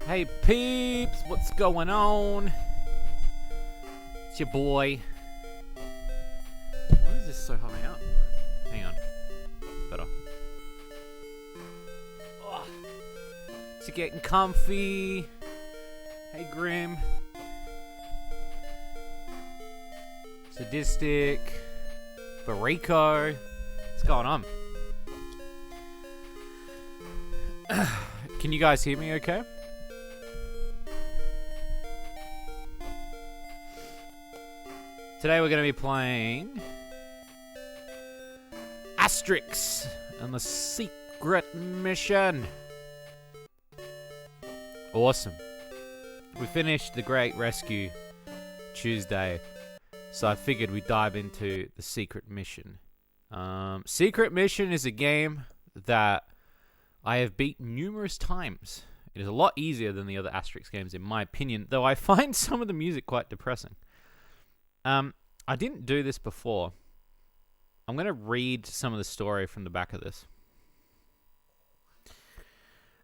Hey peeps, what's going on? It's your boy. Why is this so high up? Hang on. Better. Oh, it's getting comfy. Hey Grim. Sadistic. Barico. What's going on? Can you guys hear me okay? Today we're going to be playing Asterix and the Secret Mission. Awesome. We finished the Great Rescue Tuesday, so I figured we'd dive into the Secret Mission. Secret Mission is a game that I have beat numerous times. It is a lot easier than the other Asterix games in my opinion, though I find some of the music quite depressing. I didn't do this before. I'm going to read some of the story from the back of this.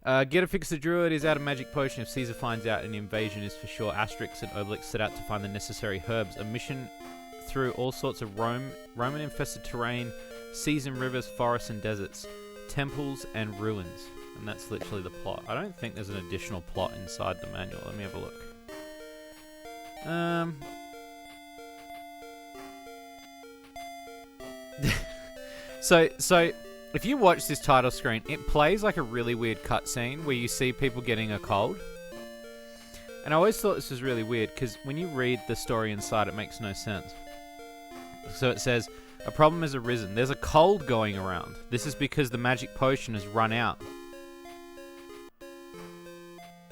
Get to fix the druid is out of magic potion. If Caesar finds out an invasion is for sure. Asterix and Obelix set out to find the necessary herbs. A mission through all sorts of Roman-infested terrain, seas and rivers, forests and deserts, temples and ruins. And that's literally the plot. I don't think there's an additional plot inside the manual. Let me have a look. So if you watch this title screen, it plays like a really weird cutscene where you see people getting a cold. And I always thought this was really weird because when you read the story inside, it makes no sense. So it says, a problem has arisen. There's a cold going around. This is because the magic potion has run out.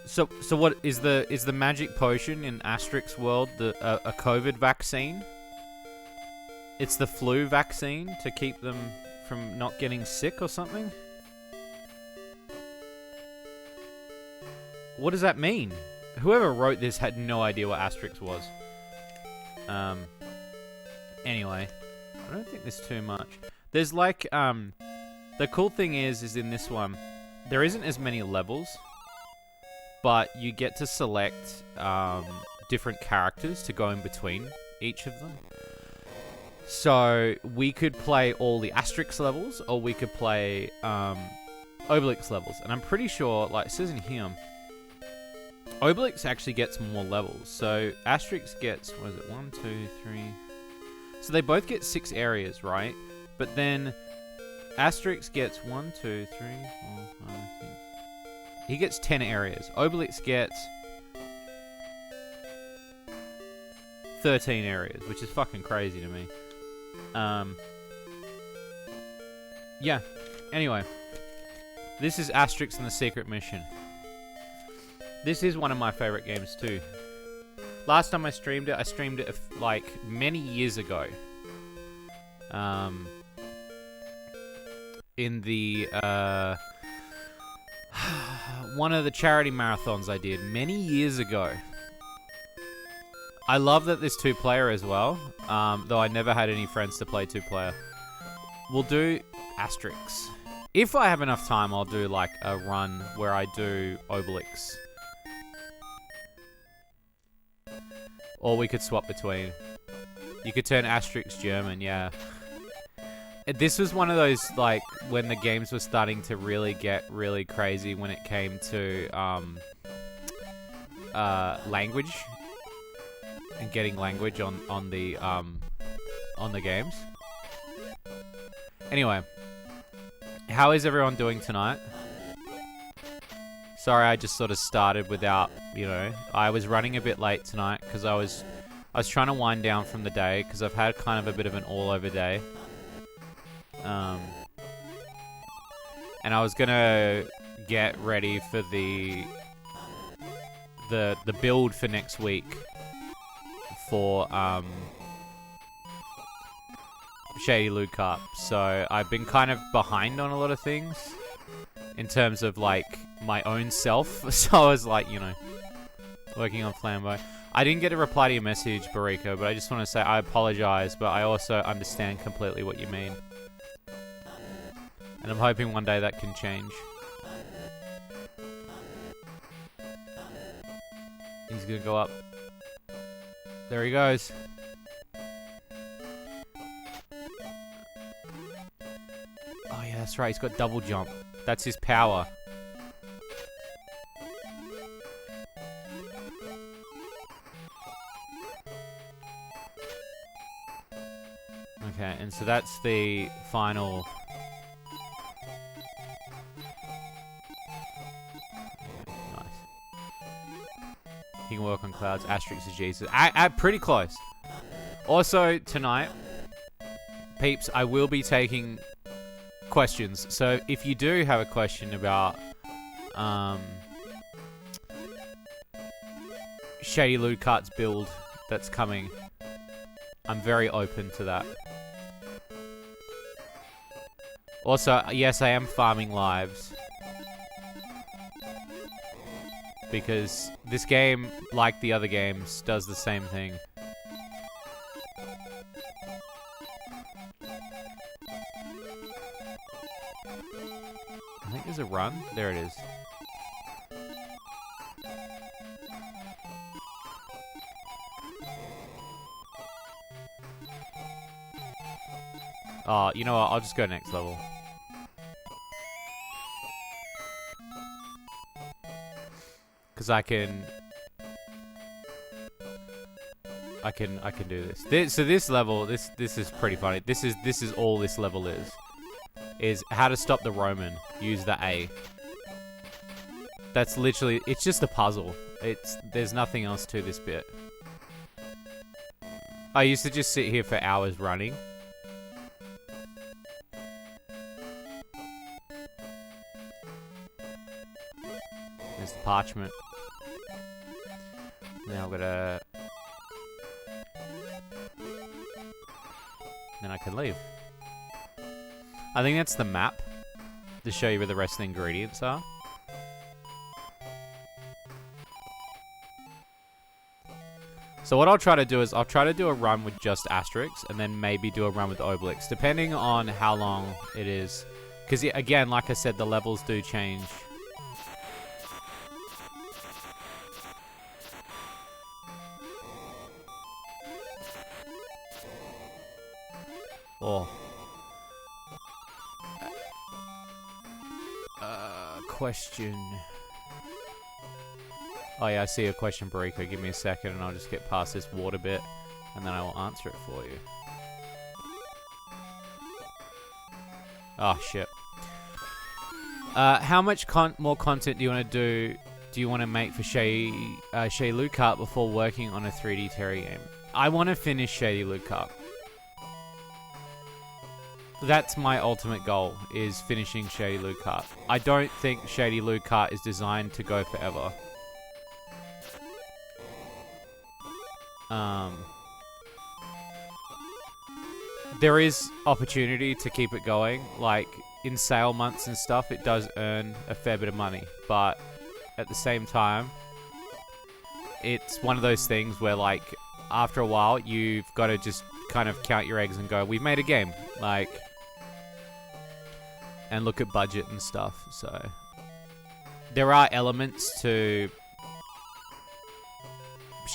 So what is the magic potion in Asterix world a COVID vaccine? It's the flu vaccine to keep them from not getting sick or something? What does that mean? Whoever wrote this had no idea what Asterix was. Anyway, I don't think there's too much. There's like, the cool thing is in this one, there isn't as many levels, but you get to select, different characters to go in between each of them. So we could play all the Asterix levels, or we could play Obelix levels. And I'm pretty sure, like it says in here, Obelix actually gets more levels. So Asterix gets, what is it, 1, 2, 3... So they both get 6 areas, right? But then Asterix gets 1, 2, 3, 4, 5, 6... He gets 10 areas. Obelix gets 13 areas, which is fucking crazy to me. Yeah. Anyway, this is Asterix and the Secret Mission. This is one of my favorite games too. Last time I streamed it like many years ago. In the one of the charity marathons I did many years ago. I love that there's 2-player as well, though I never had any friends to play 2-player. we'll do Asterix. If I have enough time, I'll do like a run where I do Obelix. Or we could swap between. You could turn Asterix German, yeah. This was one of those, like, when the games were starting to really get really crazy when it came to language and getting language on the games. Anyway, how is everyone doing tonight? Sorry, I just sort of started without, you know, I was running a bit late tonight because I was trying to wind down from the day because I've had kind of a bit of an all-over day. And I was gonna get ready for the build for next week for Shady Loot Cup. So I've been kind of behind on a lot of things in terms of like my own self. So I was like, you know, working on Flambeau. I didn't get a reply to your message, Barika, but I just want to say I apologize, but I also understand completely what you mean. And I'm hoping one day that can change. He's gonna go up. There he goes. Oh yeah, that's right. He's got double jump. That's his power. Okay, and so that's the final... He can work on clouds. Asterix is Jesus. Pretty close. Also, tonight, peeps, I will be taking questions. So, if you do have a question about Shady Loot Cart's build that's coming, I'm very open to that. Also, yes, I am farming lives. Because this game, like the other games, does the same thing. I think there's a run. There it is. Oh, you know what? I'll just go next level. Because I can do this. So this level, this is pretty funny. This is all this level is how to stop the Roman. Use the A. That's literally, it's just a puzzle. There's nothing else to this bit. I used to just sit here for hours running. There's the parchment. Now I'm gonna... Then I can leave. I think that's the map to show you where the rest of the ingredients are. So what I'll try to do is I'll try to do a run with just Asterix and then maybe do a run with Obelix, depending on how long it is. Because again, like I said, the levels do change. Oh. Question. Oh yeah, I see a question, Bariko. Give me a second and I'll just get past this water bit and then I will answer it for you. Oh shit. How much more content do you want to do? Do you want to make for Shady Loot Cart before working on a 3D Terry game? I want to finish Shady Loot Cart. That's my ultimate goal, is finishing Shady Loot Cart. I don't think Shady Loot Cart is designed to go forever. There is opportunity to keep it going. Like, in sale months and stuff, it does earn a fair bit of money. But at the same time, it's one of those things where, like, after a while, you've got to just kind of count your eggs and go, we've made a game. Like, and look at budget and stuff. So there are elements to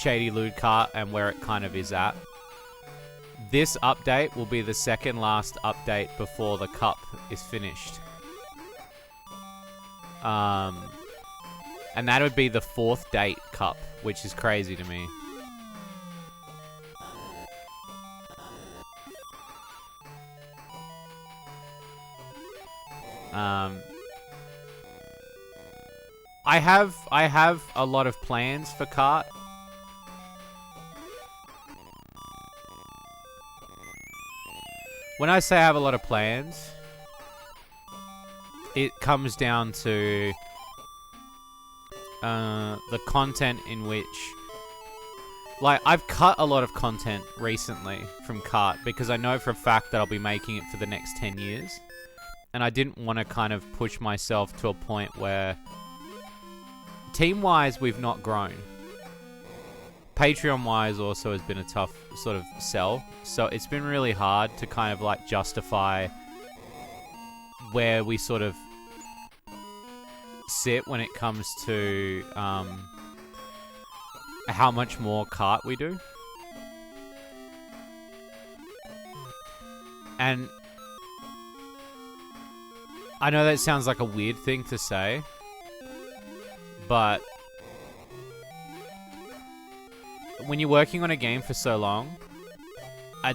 Shady Loot Cart and where it kind of is at. This update will be the second last update before the cup is finished. And that would be the 4th date cup, which is crazy to me. I have a lot of plans for Cart. When I say I have a lot of plans, it comes down to the content in which... Like, I've cut a lot of content recently from Cart because I know for a fact that I'll be making it for the next 10 years. And I didn't want to kind of push myself to a point where... Team-wise, we've not grown. Patreon-wise also has been a tough sort of sell. So it's been really hard to kind of like justify where we sort of sit when it comes to how much more Cart we do. And I know that sounds like a weird thing to say, but when you're working on a game for so long,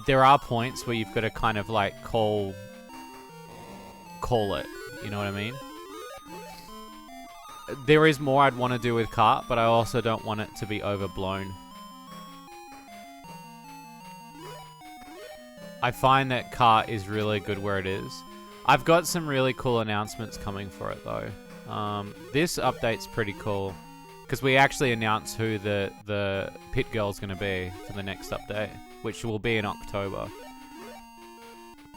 there are points where you've got to kind of like call it, you know what I mean? There is more I'd want to do with Cart, but I also don't want it to be overblown. I find that Cart is really good where it is. I've got some really cool announcements coming for it though. This update's pretty cool because we actually announced who the pit girl's going to be for the next update, which will be in October.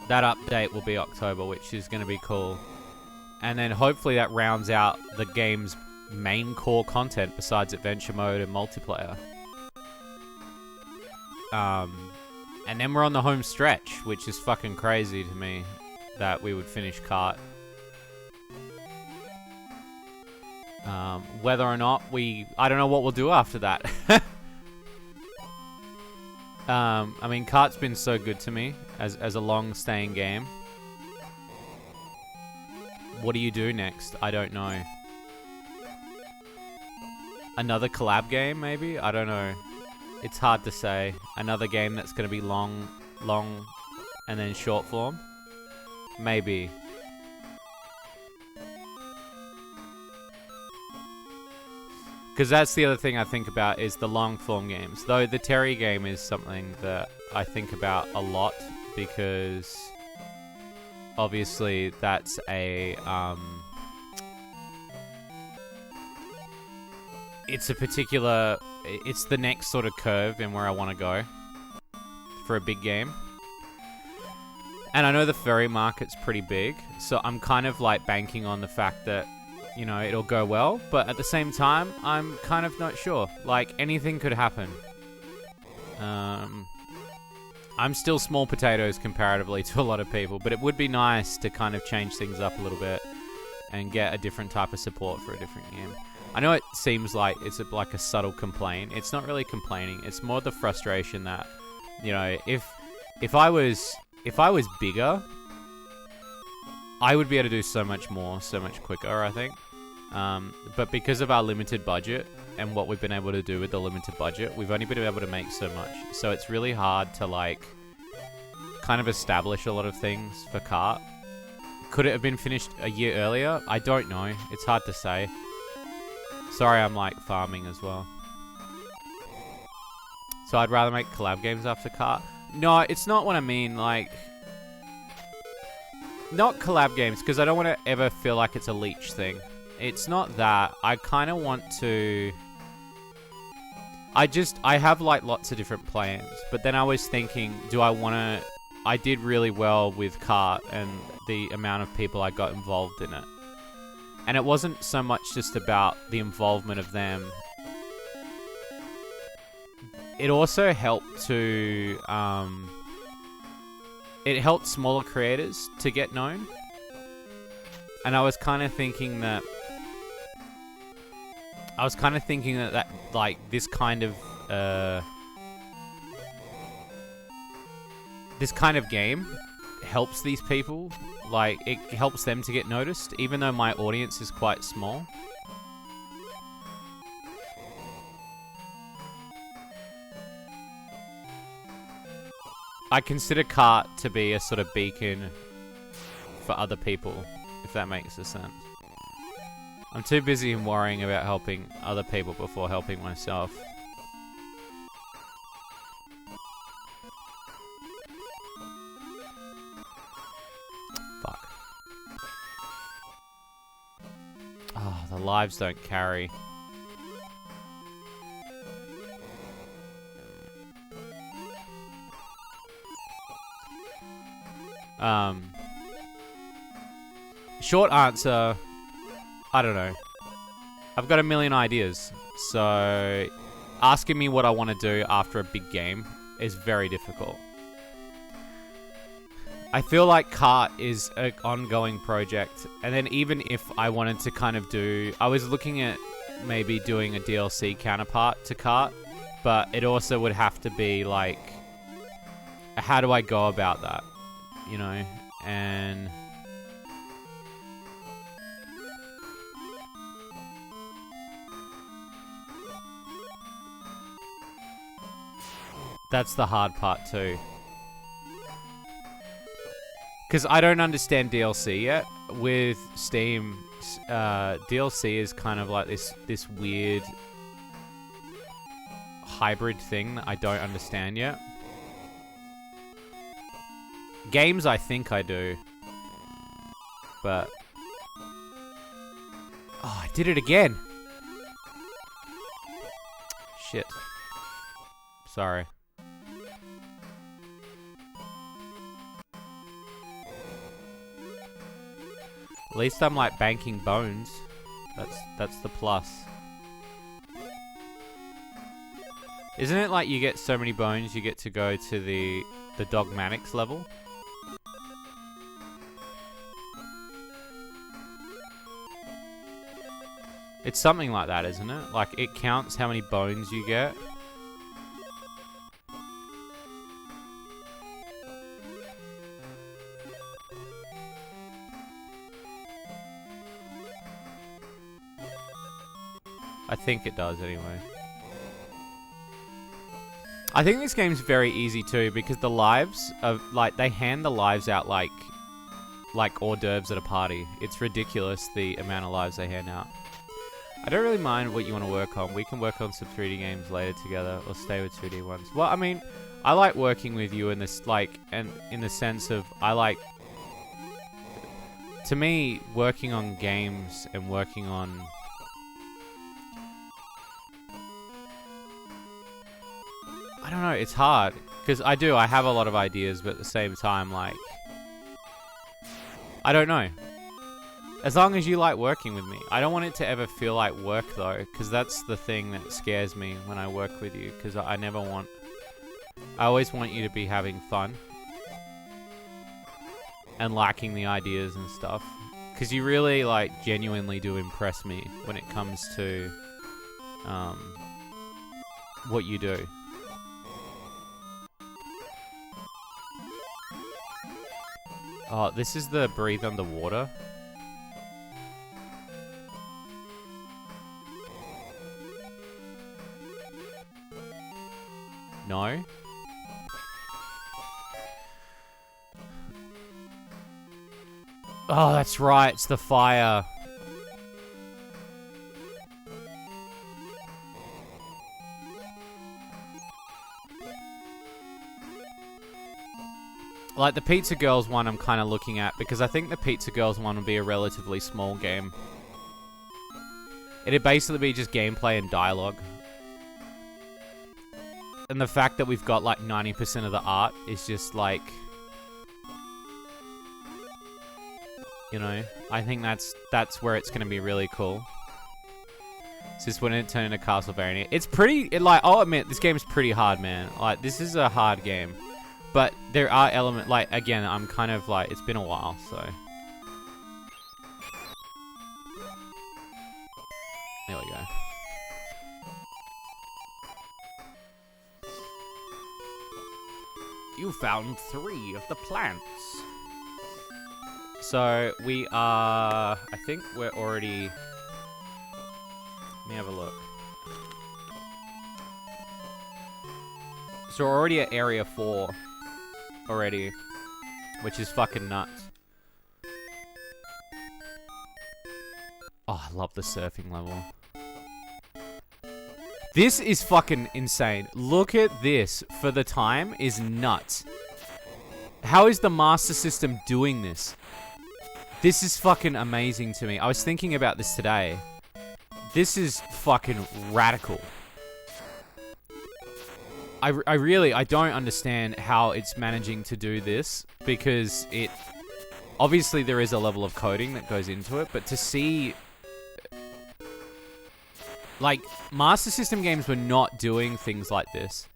That update will be October, which is going to be cool. And then hopefully that rounds out the game's main core content besides adventure mode and multiplayer. And then we're on the home stretch, which is fucking crazy to me that we would finish Cart. Whether or not I don't know what we'll do after that. I mean, Cart's been so good to me as a long-staying game. What do you do next? I don't know. Another collab game, maybe? I don't know. It's hard to say. Another game that's going to be long, and then short form? Maybe. Because that's the other thing I think about is the long form games. Though the Terry game is something that I think about a lot because obviously that's a it's the next sort of curve in where I want to go for a big game. And I know the furry market's pretty big, so I'm kind of like banking on the fact that, you know, it'll go well, but at the same time, I'm kind of not sure. Like, anything could happen. I'm still small potatoes comparatively to a lot of people, but it would be nice to kind of change things up a little bit and get a different type of support for a different game. I know it seems like it's like a subtle complaint. It's not really complaining. It's more the frustration that, you know, if I was bigger, I would be able to do so much more, so much quicker, I think. But because of our limited budget and what we've been able to do with the limited budget, we've only been able to make so much. So it's really hard to, like, kind of establish a lot of things for Cart. Could it have been finished a year earlier? I don't know. It's hard to say. Sorry, I'm, like, farming as well. So I'd rather make collab games after Cart. No, it's not what I mean, like... Not collab games, because I don't want to ever feel like it's a leech thing. It's not that. I kind of want to... I have, like, lots of different plans. But then I was thinking, do I want to... I did really well with Cart and the amount of people I got involved in it. And it wasn't so much just about the involvement of them. It also helped to... It helped smaller creators to get known. And I was kind of thinking that that like this kind of game helps these people. Like, it helps them to get noticed, even though my audience is quite small. I consider Cart to be a sort of beacon for other people, if that makes a sense. I'm too busy worrying about helping other people before helping myself. Fuck. Oh, the lives don't carry. Short answer, I don't know. I've got a million ideas, so asking me what I want to do after a big game is very difficult. I feel like Cart is an ongoing project, and then even if I wanted to kind of do... I was looking at maybe doing a DLC counterpart to Cart, but it also would have to be like... How do I go about that? You know? And... That's the hard part too. Because I don't understand DLC yet. With Steam, DLC is kind of like this weird hybrid thing that I don't understand yet. Games, I think I do. But... Oh, I did it again! Shit. Sorry. At least I'm like banking bones. That's the plus. Isn't it like you get so many bones you get to go to the dogmatics level? It's something like that, isn't it? Like it counts how many bones you get. I think it does anyway. I think this game's very easy too because the lives are like they hand the lives out like hors d'oeuvres at a party. It's ridiculous the amount of lives they hand out. I don't really mind what you want to work on. We can work on some 3D games later together or stay with 2D ones. Well, I mean, I like working with you in this and in the sense of I like to me working on games and working on I don't know, it's hard. Because I have a lot of ideas, but at the same time, like... I don't know. As long as you like working with me. I don't want it to ever feel like work, though. Because that's the thing that scares me when I work with you. Because I never want... I always want you to be having fun. And liking the ideas and stuff. Because you really, like, genuinely do impress me when it comes to... what you do. Oh, this is the breathe underwater. No? Oh, that's right. It's the fire. Like, the Pizza Girls one I'm kind of looking at, because I think the Pizza Girls one would be a relatively small game. It'd basically be just gameplay and dialogue. And the fact that we've got, like, 90% of the art is just, like... You know? I think that's where it's going to be really cool. It's just when it turned into Castlevania. It's pretty... I'll admit, this game's pretty hard, man. Like, this is a hard game. But there are elements, like, again, I'm kind of like, it's been a while, so. There we go. You found 3 of the plants. So we are... I think we're already... Let me have a look. So we're already at Area 4 already, which is fucking nuts. Oh, I love the surfing level. This is fucking insane. Look at this. For the time, is nuts. How is the Master System doing this? This is fucking amazing to me. I was thinking about this today. This is fucking radical. I don't understand how it's managing to do this, because it... Obviously, there is a level of coding that goes into it, but to see... Like, Master System games were not doing things like this.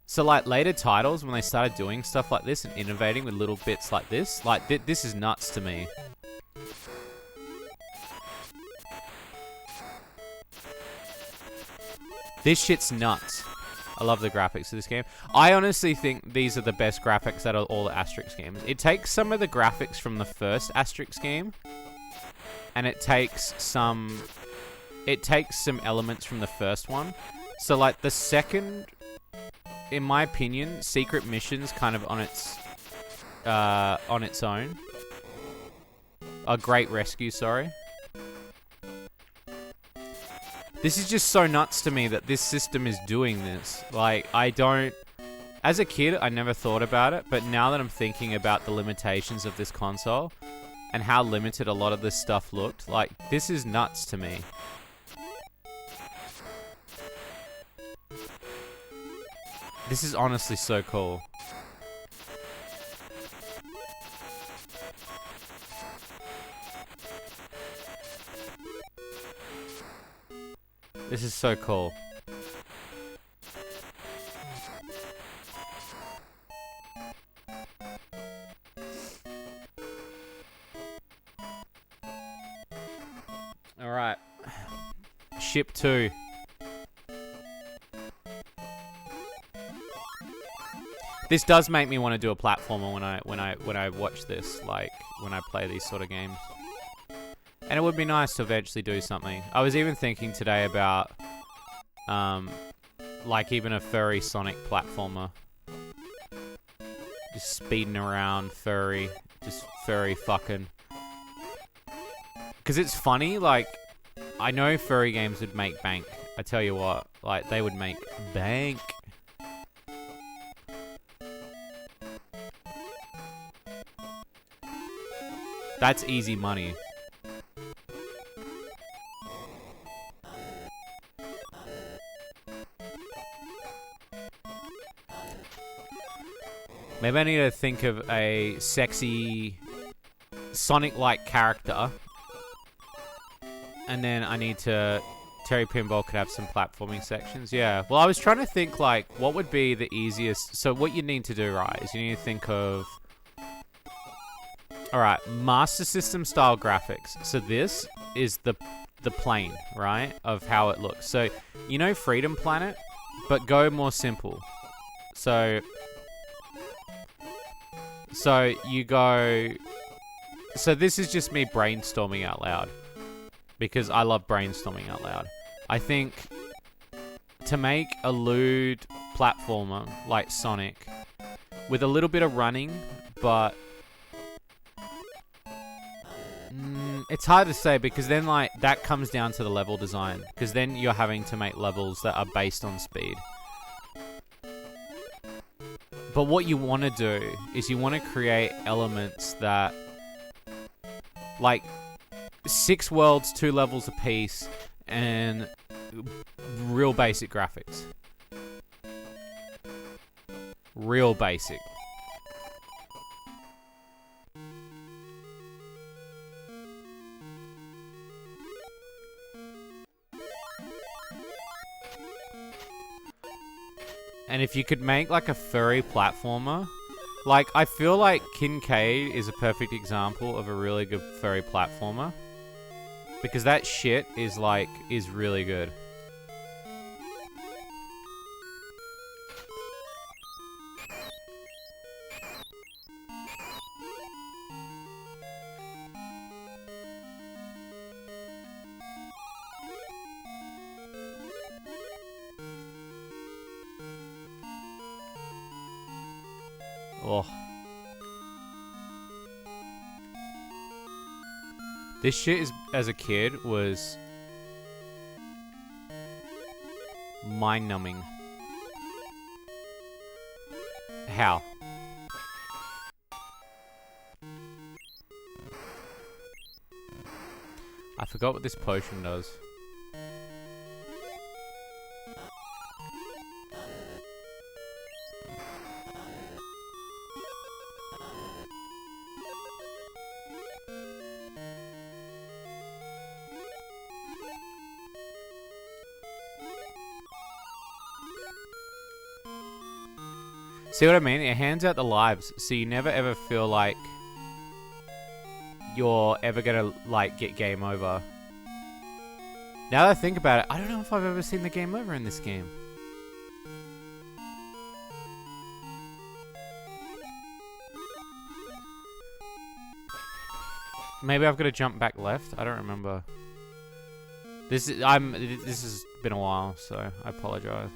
So, like, later titles, when they started doing stuff like this and innovating with little bits like this, like, this is nuts to me. This shit's nuts. I love the graphics of this game. I honestly think these are the best graphics out of all the Asterix games. It takes some of the graphics from the first Asterix game, and it takes some elements from the first one. So, like, the second, in my opinion, Secret Mission's kind of on its own. A Great Rescue, sorry. This is just so nuts to me that this system is doing this. Like, I don't... As a kid, I never thought about it, but now that I'm thinking about the limitations of this console and how limited a lot of this stuff looked, like, this is nuts to me. This is honestly so cool. This is so cool. All right. Ship 2. This does make me want to do a platformer when I watch this, like when I play these sort of games. And it would be nice to eventually do something. I was even thinking today about, like even a furry Sonic platformer. Just speeding around, furry, just furry fucking. Because it's funny, like, I know furry games would make bank. I tell you what, like, they would make bank. That's easy money. Maybe I need to think of a sexy Sonic-like character. And then I need to... Terry Pinball could have some platforming sections. Yeah. Well, I was trying to think, like, what would be the easiest... So what you need to do, right, is you need to think of... Alright, Master System style graphics. So this is the plane, right, of how it looks. So, you know Freedom Planet? But go more simple. So you go... So this is just me brainstorming out loud. Because I love brainstorming out loud. I think to make a lewd platformer like Sonic with a little bit of running, but... it's hard to say because then, like, that comes down to the level design. Because then you're having to make levels that are based on speed. But what you want to do is you want to create elements that, like, 6 worlds, 2 levels apiece, and real basic graphics. Real basic. And if you could make, like, a furry platformer... Like, I feel like Kincaid is a perfect example of a really good furry platformer. Because that shit is like, is really good. Oh. This shit is, as a kid, was mind-numbing. How? I forgot what this potion does. See what I mean? It hands out the lives, so you never ever feel like you're ever gonna, like, get game over. Now that I think about it, I don't know if I've ever seen the game over in this game. Maybe I've got to jump back left? I don't remember. This has been a while, so I apologize.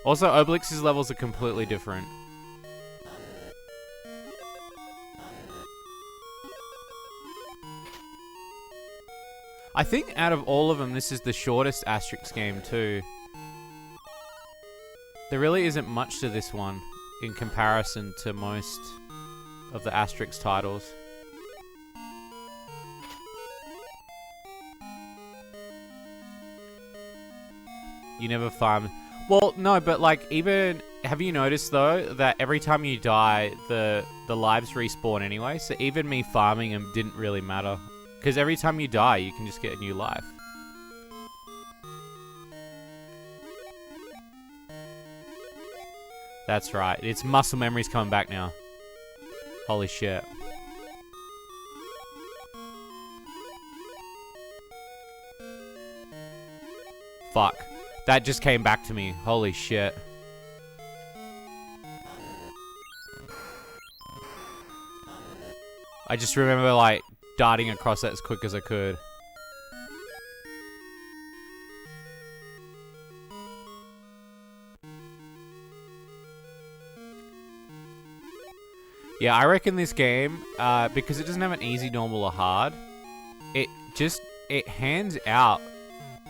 Also, Obelix's levels are completely different. I think out of all of them, this is the shortest Asterix game too. There really isn't much to this one in comparison to most of the Asterix titles. You never farm. Well, no, but like even have you noticed though that every time you die, the lives respawn anyway? So even me farming them didn't really matter because every time you die, you can just get a new life. That's right. It's muscle memory's coming back now. Holy shit. Fuck. That just came back to me. Holy shit. I just remember, like, darting across that as quick as I could. Yeah, I reckon this game, because it doesn't have an easy, normal, or hard, it hands out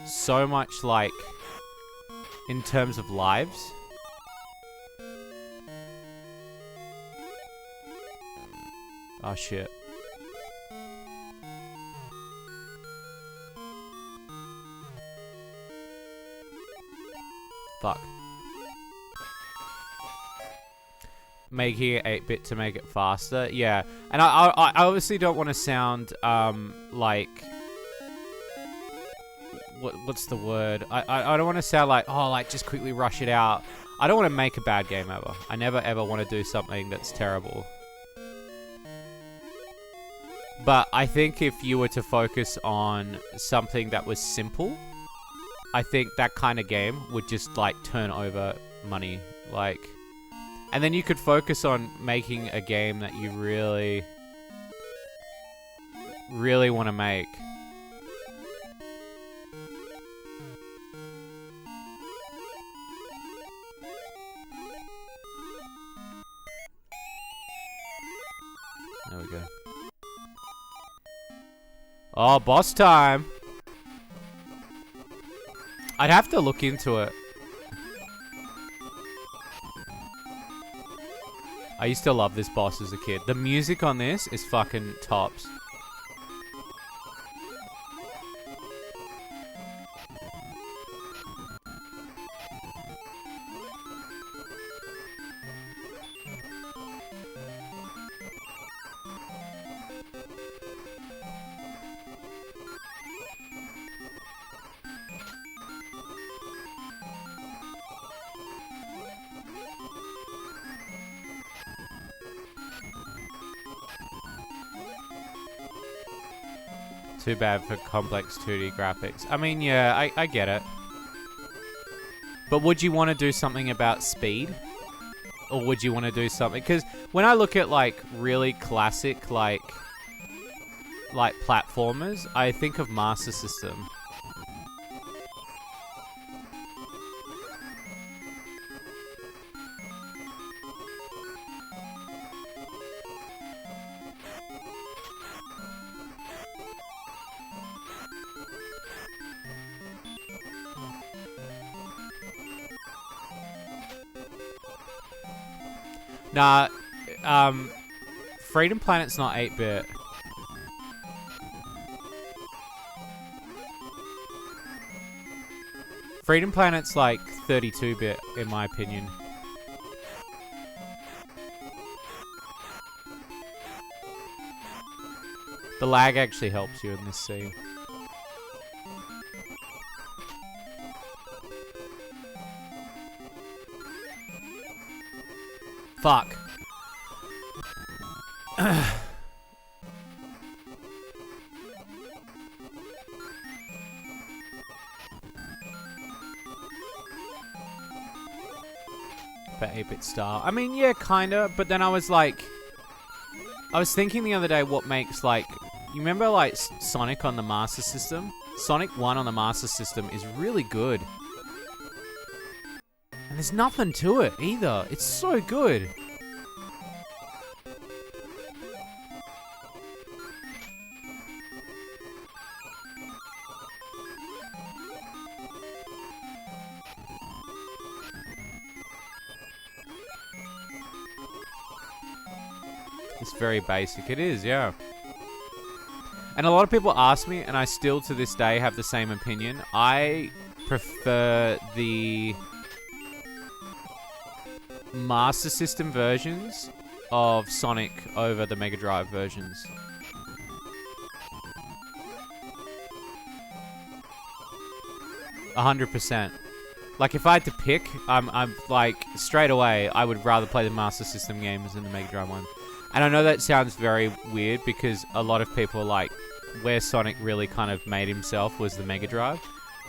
so much, like, in terms of lives. Oh shit. Fuck. Make here 8-bit to make it faster. Yeah. And I obviously don't want to sound like what's the word? I don't want to sound like, oh, like just quickly rush it out. I don't want to make a bad game ever. I never ever want to do something that's terrible. But I think if you were to focus on something that was simple, I think that kind of game would just like turn over money. Like, and then you could focus on making a game that you really, really want to make. There we go. Oh, boss time. I'd have to look into it. I used to love this boss as a kid. The music on this is fucking tops. Too bad for complex 2D graphics. I mean, yeah, I get it. But would you want to do something about speed? Or would you want to do something? Because when I look at, like, really classic, like platformers, I think of Master System. Nah, Freedom Planet's not 8-bit. Freedom Planet's like 32-bit, in my opinion. The lag actually helps you in this scene. Fuck. For 8-bit style. I mean, yeah, kinda, but then I was like... I was thinking the other day what makes, like... You remember, like, Sonic on the Master System? Sonic 1 on the Master System is really good. And there's nothing to it, either. It's so good. It's very basic. It is, yeah. And a lot of people ask me, and I still to this day have the same opinion. I prefer the Master System versions of Sonic over the Mega Drive versions. %. Like, if I had to pick, I'm like, straight away, I would rather play the Master System games than the Mega Drive one. And I know that sounds very weird because a lot of people are like, where Sonic really kind of made himself was the Mega Drive.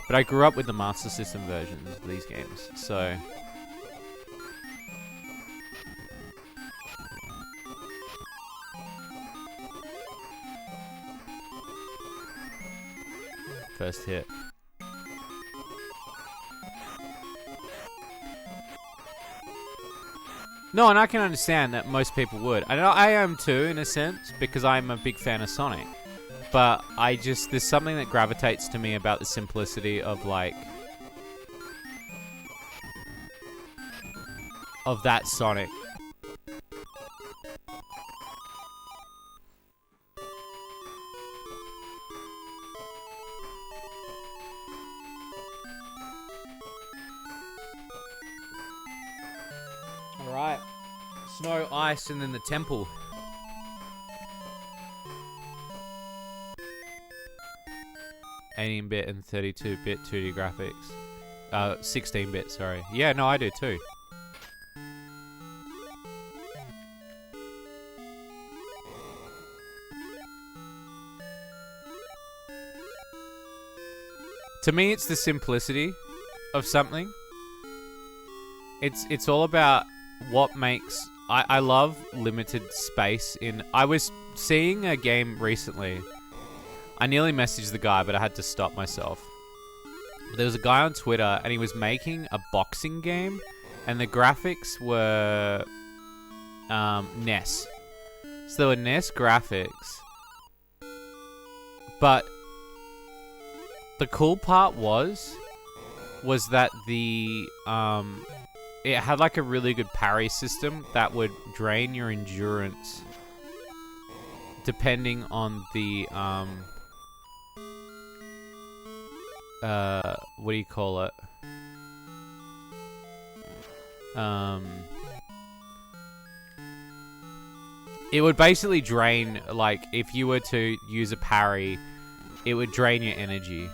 But I grew up with the Master System versions of these games, so... First hit. No, and I can understand that most people would. I know I am too, in a sense, because I'm a big fan of Sonic. But there's something that gravitates to me about the simplicity of, like... of that Sonic. Alright. Snow, ice, and then the temple. (18-bit) and 32-bit 2D graphics. 16-bit, sorry. Yeah, no, I do too. To me, it's the simplicity of something. It's all about what makes... I love limited space in... I was seeing a game recently. I nearly messaged the guy, but I had to stop myself. There was a guy on Twitter, and he was making a boxing game, and the graphics were NES. So there were NES graphics. But the cool part was that the it had like a really good parry system that would drain your endurance depending on the what do you call it? It would basically drain, like, if you were to use a parry, it would drain your energy.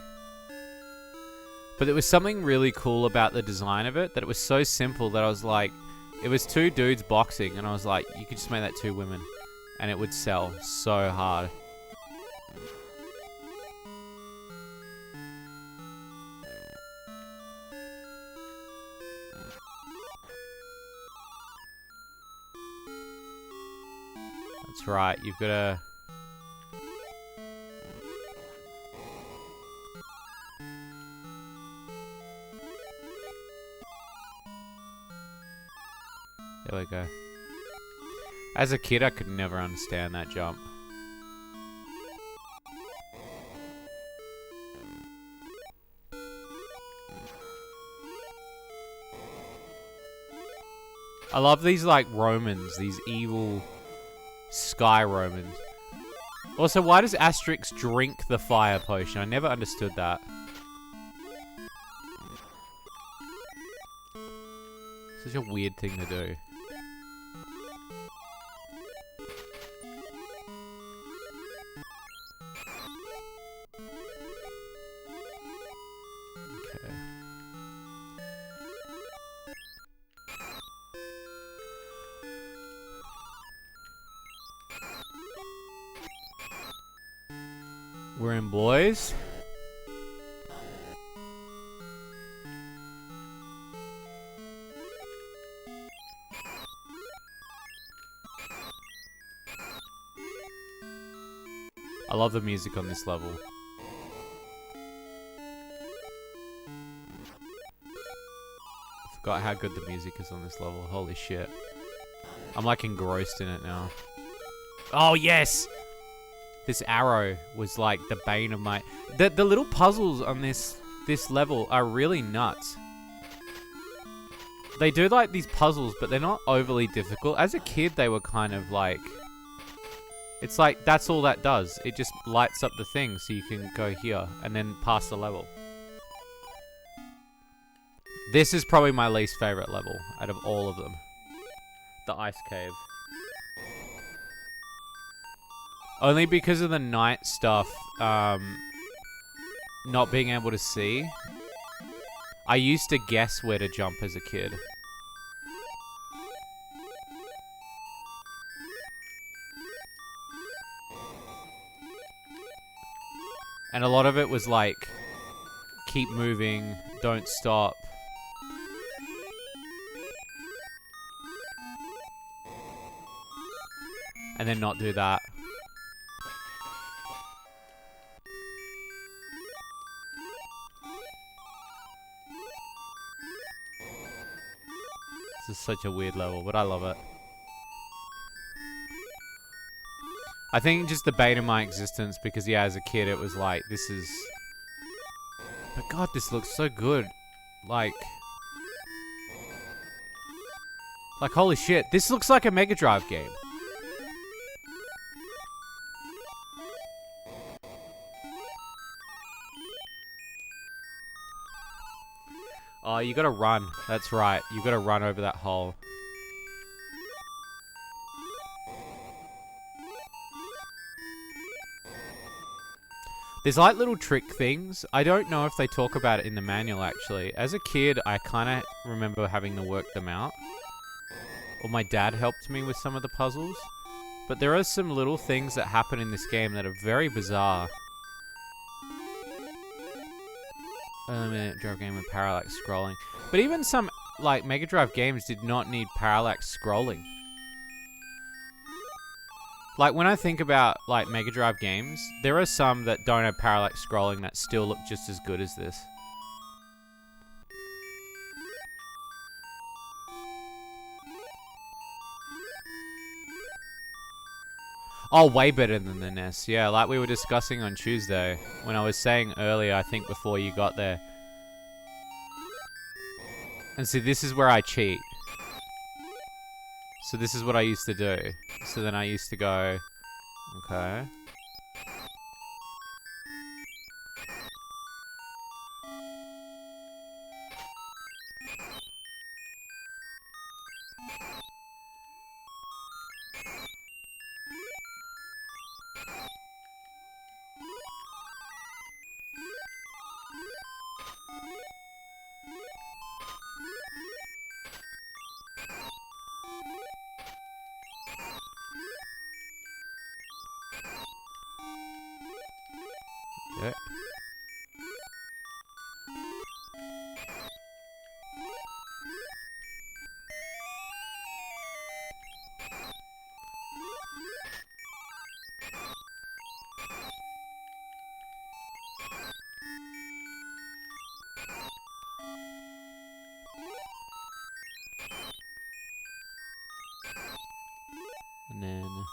But there was something really cool about the design of it, that it was so simple that I was like, it was two dudes boxing, and I was like, you could just make that two women, and it would sell so hard. That's right. You've got to... There we go. As a kid, I could never understand that jump. I love these, like, Romans. These evil sky Romans. Also, why does Asterix drink the fire potion? I never understood that. Such a weird thing to do. Okay. We're in, boys. I love the music on this level. I forgot how good the music is on this level. Holy shit. I'm like engrossed in it now. Oh, yes! This arrow was like the bane of my... The little puzzles on this level are really nuts. They do like these puzzles, but they're not overly difficult. As a kid, they were kind of like... It's like, that's all that does. It just lights up the thing so you can go here and then pass the level. This is probably my least favorite level out of all of them. The ice cave. Only because of the night stuff, not being able to see. I used to guess where to jump as a kid. And a lot of it was like, keep moving, don't stop. And then not do that. This is such a weird level, but I love it. I think just the bane of my existence, because yeah, as a kid it was like, this is... But god, this looks so good. Like, holy shit, this looks like a Mega Drive game. Oh, you gotta run. That's right. You gotta run over that hole. There's like little trick things. I don't know if they talk about it in the manual actually. As a kid, I kind of remember having to work them out. Or my dad helped me with some of the puzzles. But there are some little things that happen in this game that are very bizarre. Minute drive game with parallax scrolling. But even some like Mega Drive games did not need parallax scrolling. Like when I think about like Mega Drive games, there are some that don't have parallax scrolling that still look just as good as this. Oh, way better than the NES. Yeah, like we were discussing on Tuesday. When I was saying earlier, I think before you got there. And see, this is where I cheat. So this is what I used to do. So then I used to go, okay. Yeah. And then...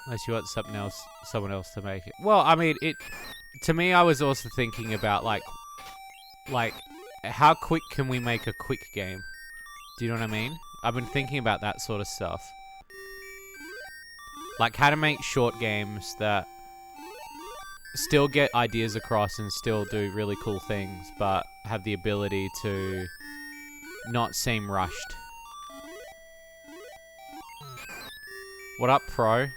Unless you want something else, someone else to make it. Well, I mean, to me, I was also thinking about, like, how quick can we make a quick game? Do you know what I mean? I've been thinking about that sort of stuff. Like, how to make short games that still get ideas across and still do really cool things, but have the ability to not seem rushed. What up, pro?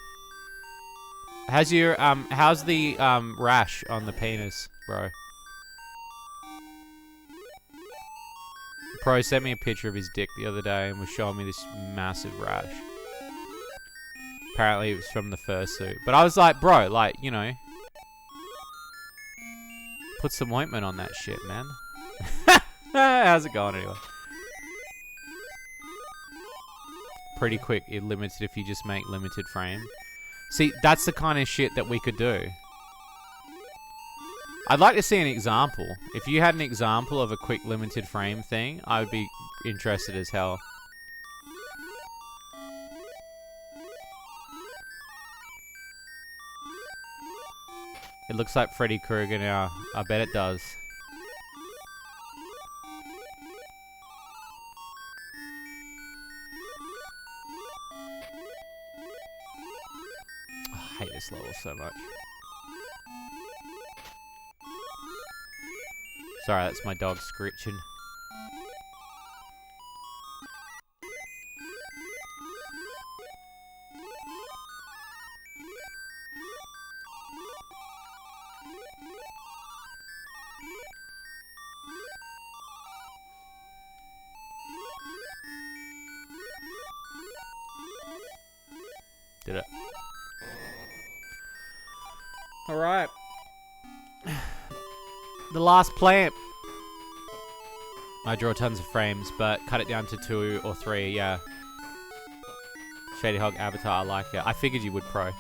How's your, how's the, rash on the penis, bro? Pro sent me a picture of his dick the other day and was showing me this massive rash. Apparently it was from the fursuit. But I was like, bro, like, you know, put some ointment on that shit, man. How's it going anyway? Pretty quick, limited if you just make limited frame. See, that's the kind of shit that we could do. I'd like to see an example. If you had an example of a quick limited frame thing, I would be interested as hell. It looks like Freddy Krueger now. I bet it does. I hate this level so much. Sorry, that's my dog screeching. Did it. Alright. The last plant. I draw tons of frames, but cut it down to 2 or 3, yeah. Shady Hog Avatar, I like it. I figured you would, pro.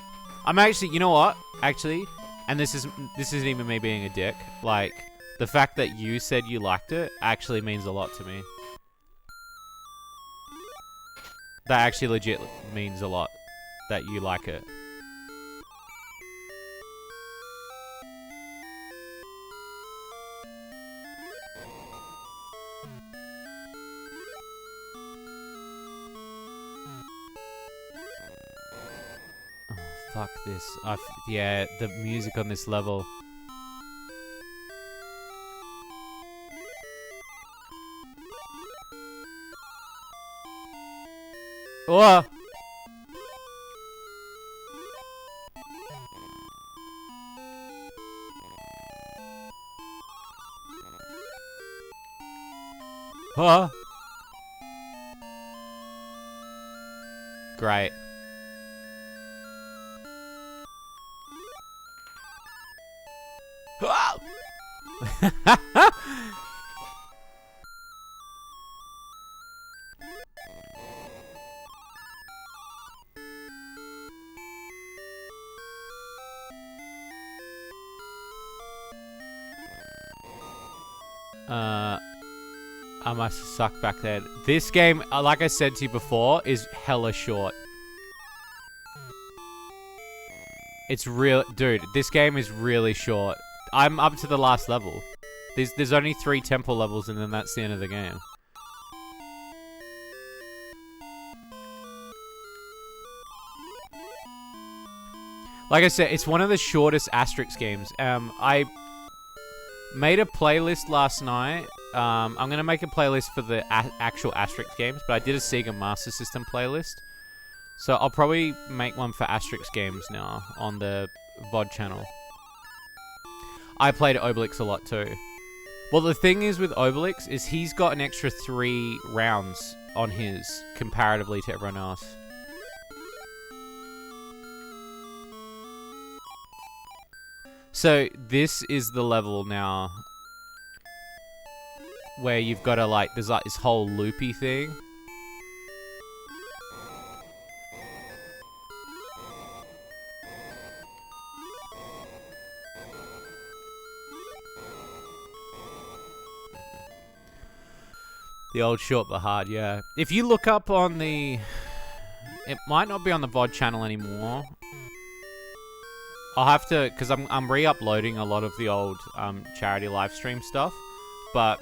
I'm actually, you know what? Actually, and this isn't even me being a dick. Like, the fact that you said you liked it actually means a lot to me. That actually legit means a lot. That you like it. Oh, fuck this. Yeah, the music on this level. Oh! Huh? Great. I must have sucked back then. This game, like I said to you before, is hella short. It's real, dude. This game is really short. I'm up to the last level. There's only 3 temple levels, and then that's the end of the game. Like I said, it's one of the shortest Asterix games. I made a playlist last night. I'm going to make a playlist for the actual Asterix games, but I did a Sega Master System playlist. So I'll probably make one for Asterix games now on the VOD channel. I played Obelix a lot too. Well, the thing is with Obelix is he's got an extra 3 rounds on his comparatively to everyone else. So this is the level now. where you've got to like, there's like this whole loopy thing. The old short but hard, yeah. If you look up on the... It might not be on the VOD channel anymore. I'll have to... Because I'm re-uploading a lot of the old charity live stream stuff. But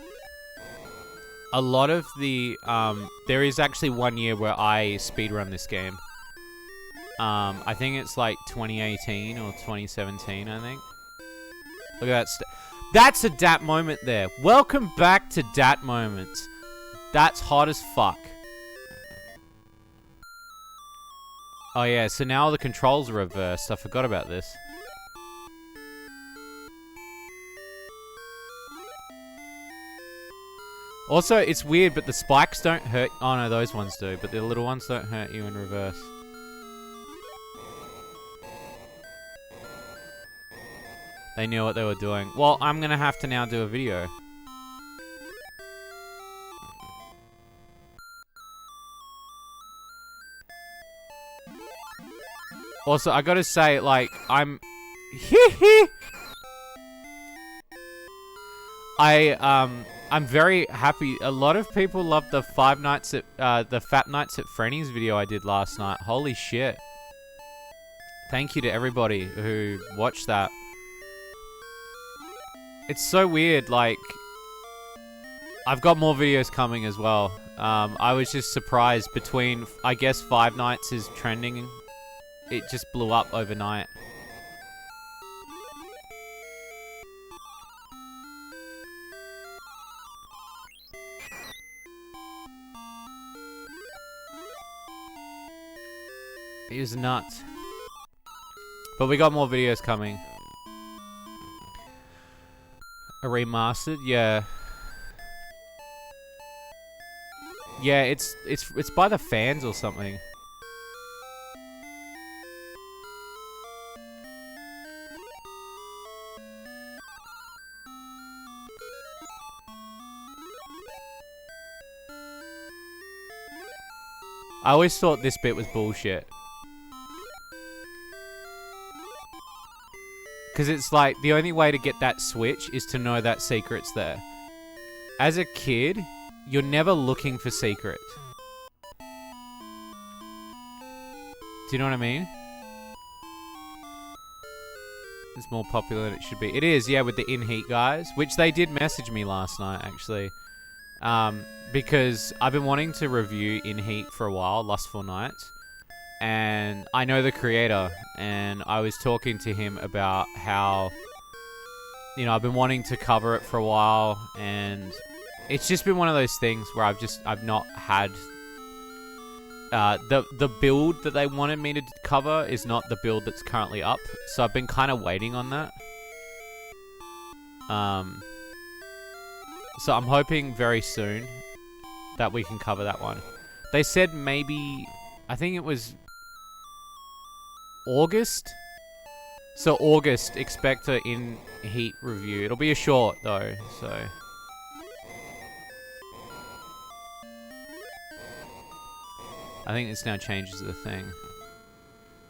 a lot of the... there is actually 1 year where I speedrun this game. I think it's like 2018 or 2017, I think. Look at that. That's a DAT moment there. Welcome back to DAT moments. That's hot as fuck. Oh yeah, so now the controls are reversed. I forgot about this. Also, it's weird, but the spikes don't hurt... Oh no, those ones do, but the little ones don't hurt you in reverse. They knew what they were doing. Well, I'm gonna have to now do a video. Also, I gotta say, like, I'm very happy. A lot of people love the Fat Nights at Frenny's video I did last night. Holy shit. Thank you to everybody who watched that. It's so weird, like, I've got more videos coming as well. I was just surprised between, I guess, Five Nights is trending. It just blew up overnight. It was nuts. But we got more videos coming. A remastered? Yeah. Yeah, it's by the fans or something. I always thought this bit was bullshit. Because it's like, the only way to get that switch is to know that secret's there. As a kid, you're never looking for secrets. Do you know what I mean? It's more popular than it should be. It is, yeah, with the in-heat guys. Which they did message me last night, actually. Because I've been wanting to review in-heat for a while, Lustful Nights. And I know the creator, and I was talking to him about how, you know, I've been wanting to cover it for a while, and it's just been one of those things where I've not had the build that they wanted me to cover is not the build that's currently up, so I've been kind of waiting on that. So I'm hoping very soon that we can cover that one. They said maybe, I think it was August. So August, expect a in-heat review. It'll be a short though, so. I think this now changes the thing.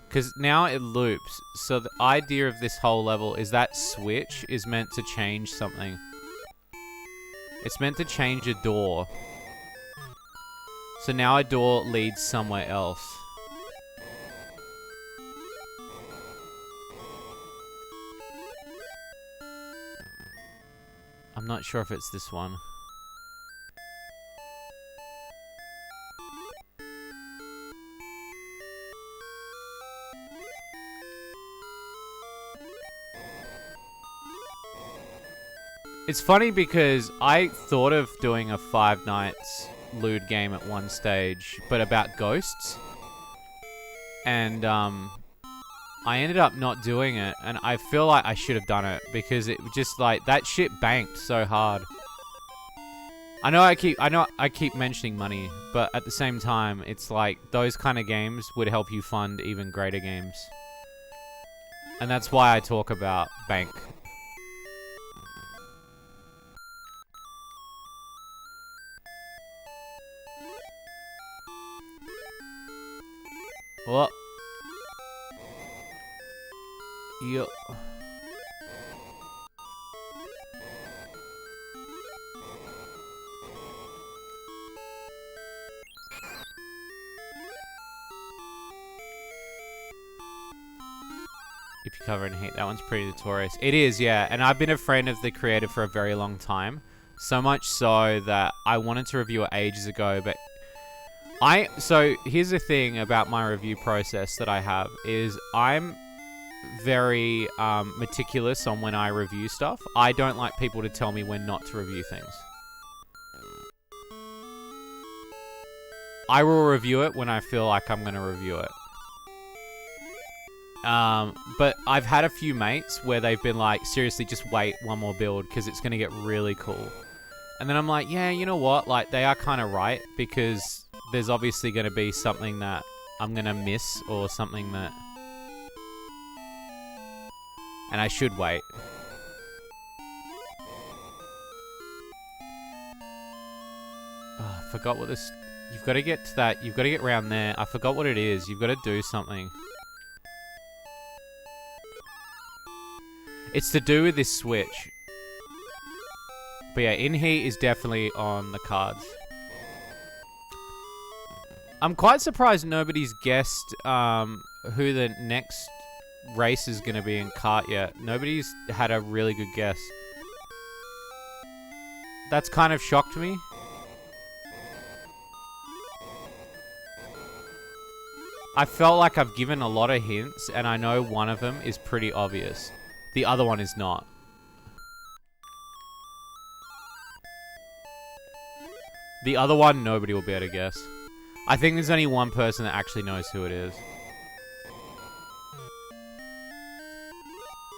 Because now it loops. So the idea of this whole level is that switch is meant to change something. It's meant to change a door. So now a door leads somewhere else. I'm not sure if it's this one. It's funny because I thought of doing a Five Nights lewd game at one stage, but about ghosts. And I ended up not doing it, and I feel like I should have done it because it just like that shit banked so hard. I know I keep mentioning money, but at the same time, it's like those kind of games would help you fund even greater games. And that's why I talk about bank. Well. Yeah. If you cover in heat, that one's pretty notorious. It is, yeah. And I've been a friend of the creator for a very long time. So much so that I wanted to review it ages ago, but so here's the thing about my review process that I have is I'm very meticulous on when I review stuff. I don't like people to tell me when not to review things. I will review it when I feel like I'm going to review it. But I've had a few mates where they've been like, seriously, just wait one more build because it's going to get really cool. And then I'm like, yeah, you know what? Like, they are kind of right because there's obviously going to be something that I'm going to miss or something that... And I should wait. Oh, I forgot what this... You've got to get to that... You've got to get round there. I forgot what it is. You've got to do something. It's to do with this switch. But yeah, in heat is definitely on the cards. I'm quite surprised nobody's guessed who the next race is going to be in kart yet. Nobody's had a really good guess. That's kind of shocked me. I felt like I've given a lot of hints, and I know one of them is pretty obvious. The other one is not. The other one, nobody will be able to guess. I think there's only one person that actually knows who it is.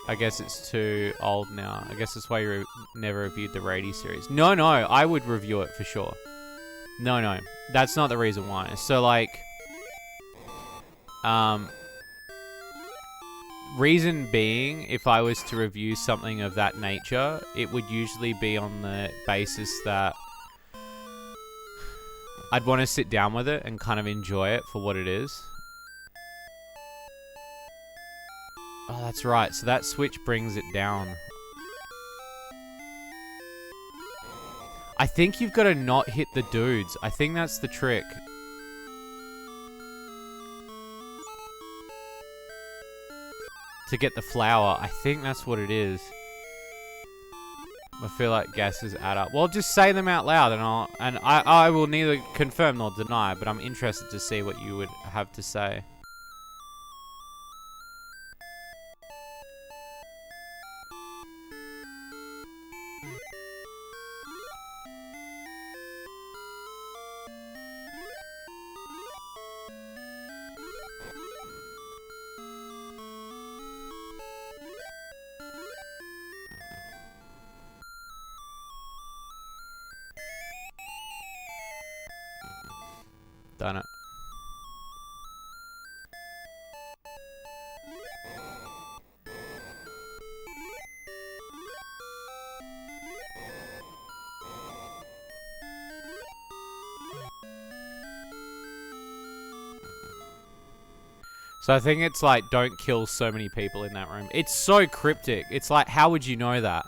I guess it's too old now. I guess that's why you never reviewed the Shady series. No, I would review it for sure. No, that's not the reason why. So, like... reason being, if I was to review something of that nature, it would usually be on the basis that I'd want to sit down with it and kind of enjoy it for what it is. Oh, that's right. So that switch brings it down. I think you've got to not hit the dudes. I think that's the trick. To get the flower. I think that's what it is. I feel like guesses add up. Well, just say them out loud and I will neither confirm nor deny, but I'm interested to see what you would have to say. Done it. So I think it's like, don't kill so many people in that room. It's so cryptic. It's like, how would you know that?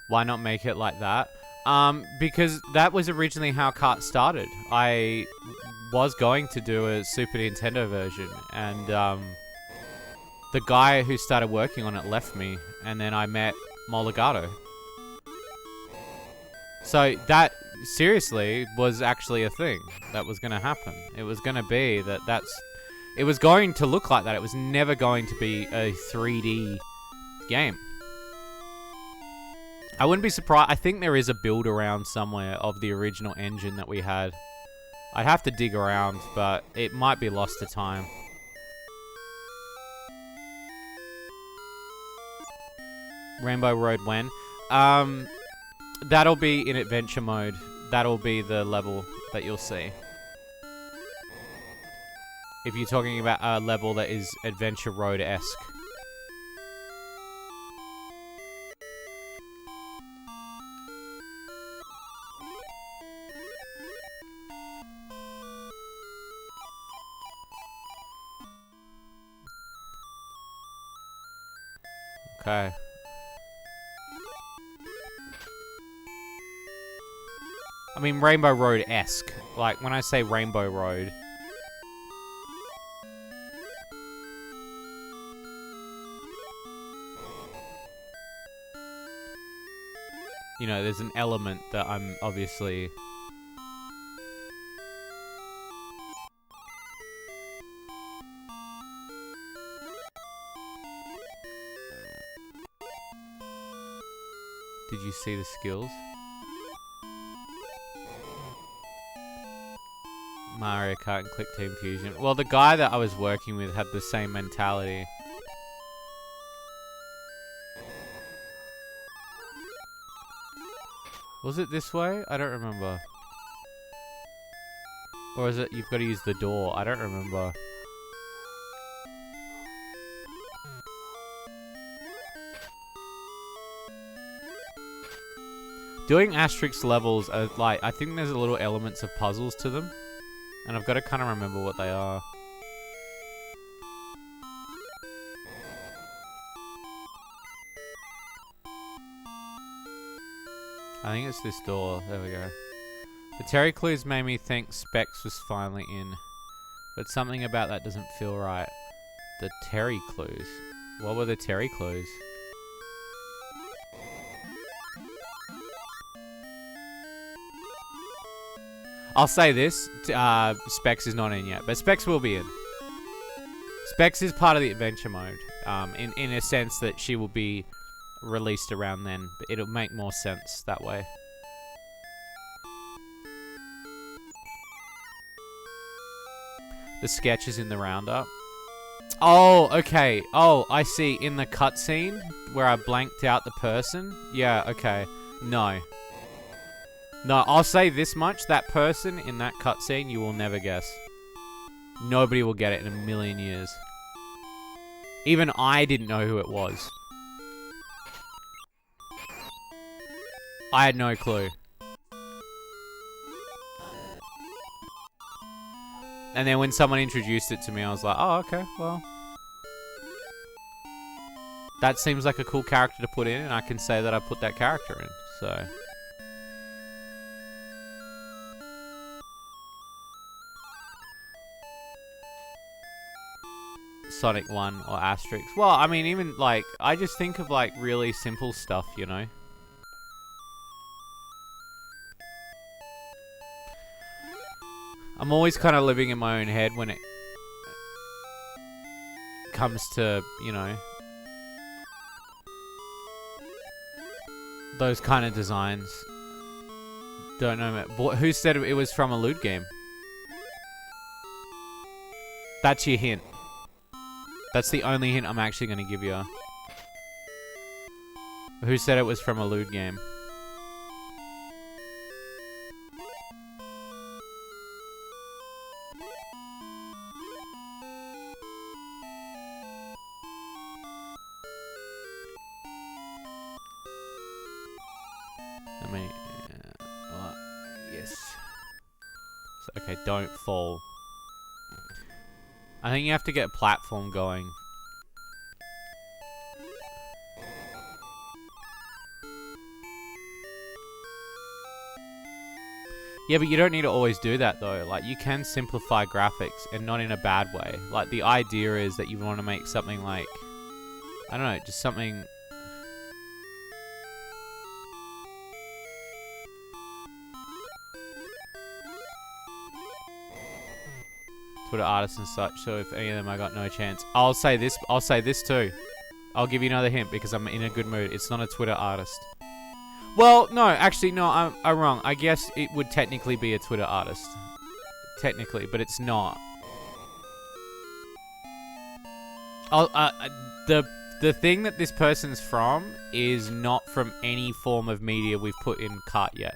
Why not make it like that? Because that was originally how kart started. I was going to do a Super Nintendo version, and the guy who started working on it left me, and then I met Moligato. So that, seriously, was actually a thing that was going to happen. It was going to be it was going to look like that. It was never going to be a 3D game. I wouldn't be surprised. I think there is a build around somewhere of the original engine that we had. I'd have to dig around, but it might be lost to time. Rainbow Road when? That'll be in adventure mode. That'll be the level that you'll see. If you're talking about a level that is Adventure Road-esque. Okay. I mean, Rainbow Road-esque. Like, when I say Rainbow Road... You know, there's an element that I'm obviously... Did you see the skills? Mario Kart and Click Team Fusion. Well, the guy that I was working with had the same mentality. Was it this way? I don't remember. Or is it you've got to use the door? I don't remember. Doing Asterix levels are like, I think there's a little elements of puzzles to them. And I've got to kind of remember what they are. I think it's this door. There we go. The Terry clues made me think Specs was finally in. But something about that doesn't feel right. The Terry clues. What were the Terry clues? I'll say this, Specs is not in yet, but Specs will be in. Specs is part of the adventure mode, in a sense that she will be released around then, but it'll make more sense that way. The sketch is in the roundup. Oh, okay. Oh, I see. In the cutscene where I blanked out the person. Yeah, okay. No. No, I'll say this much. That person in that cutscene, you will never guess. Nobody will get it in a million years. Even I didn't know who it was. I had no clue. And then when someone introduced it to me, I was like, oh, okay, well. That seems like a cool character to put in, and I can say that I put that character in, so... Sonic 1 or Asterix. Well, I mean, even, like, I just think of, like, really simple stuff, you know? I'm always kind of living in my own head when it comes to, you know, those kind of designs. Don't know, who said it was from a loot game? That's your hint. That's the only hint I'm actually going to give you. Who said it was from a loot game? Yes. So, okay, don't fall. I think you have to get a platform going. Yeah, but you don't need to always do that though. Like, you can simplify graphics and not in a bad way. Like, the idea is that you want to make something like, I don't know, just something... Twitter artists and such, so if any of them I got no chance. I'll say this too. I'll give you another hint because I'm in a good mood. It's not a Twitter artist. Well, no, actually, no, I'm wrong. I guess it would technically be a Twitter artist. Technically, but it's not. The thing that this person's from is not from any form of media we've put in cart yet.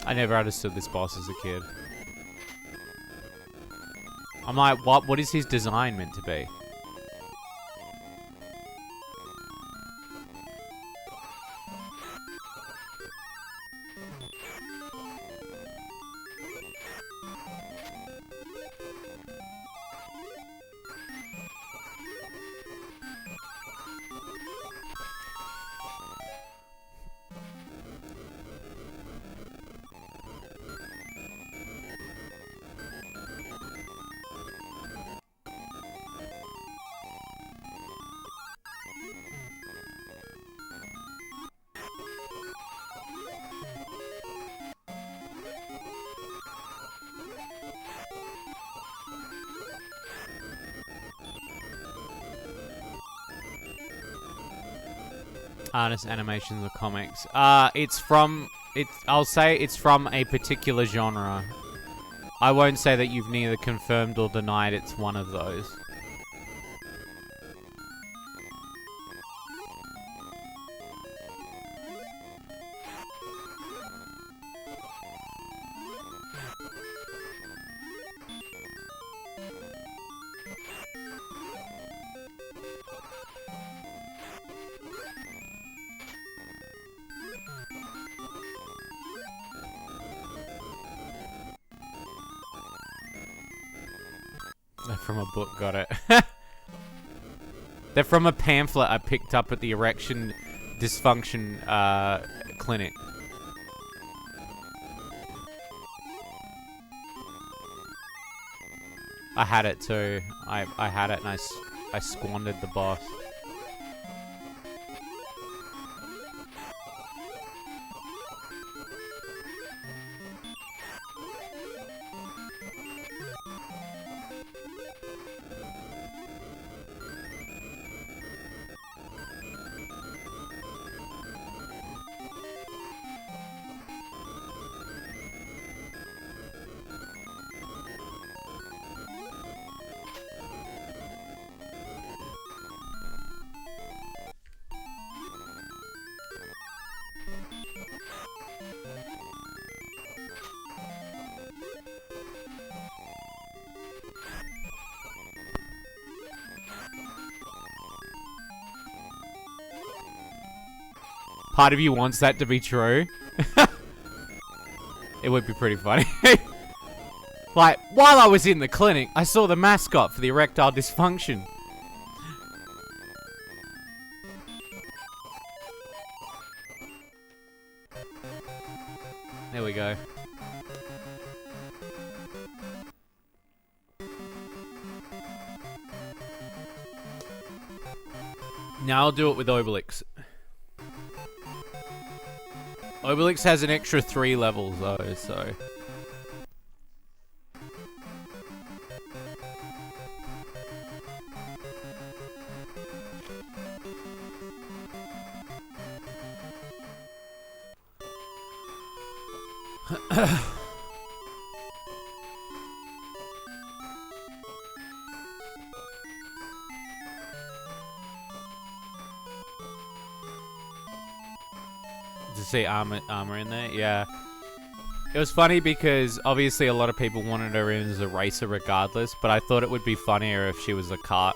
I never understood this boss as a kid. I'm like, what is his design meant to be? Artist animations or comics. I'll say it's from a particular genre. I won't say that you've neither confirmed or denied it's one of those. They're from a book, got it. They're from a pamphlet I picked up at the erection dysfunction clinic. I had it too. I had it and I squandered the boss. Part of you wants that to be true. It would be pretty funny. Like, while I was in the clinic, I saw the mascot for the erectile dysfunction. There we go. Now I'll do it with Obelix. Obelix has an extra 3 levels though, so... To see armor in there, yeah. It was funny because obviously a lot of people wanted her in as a racer regardless, but I thought it would be funnier if she was a cart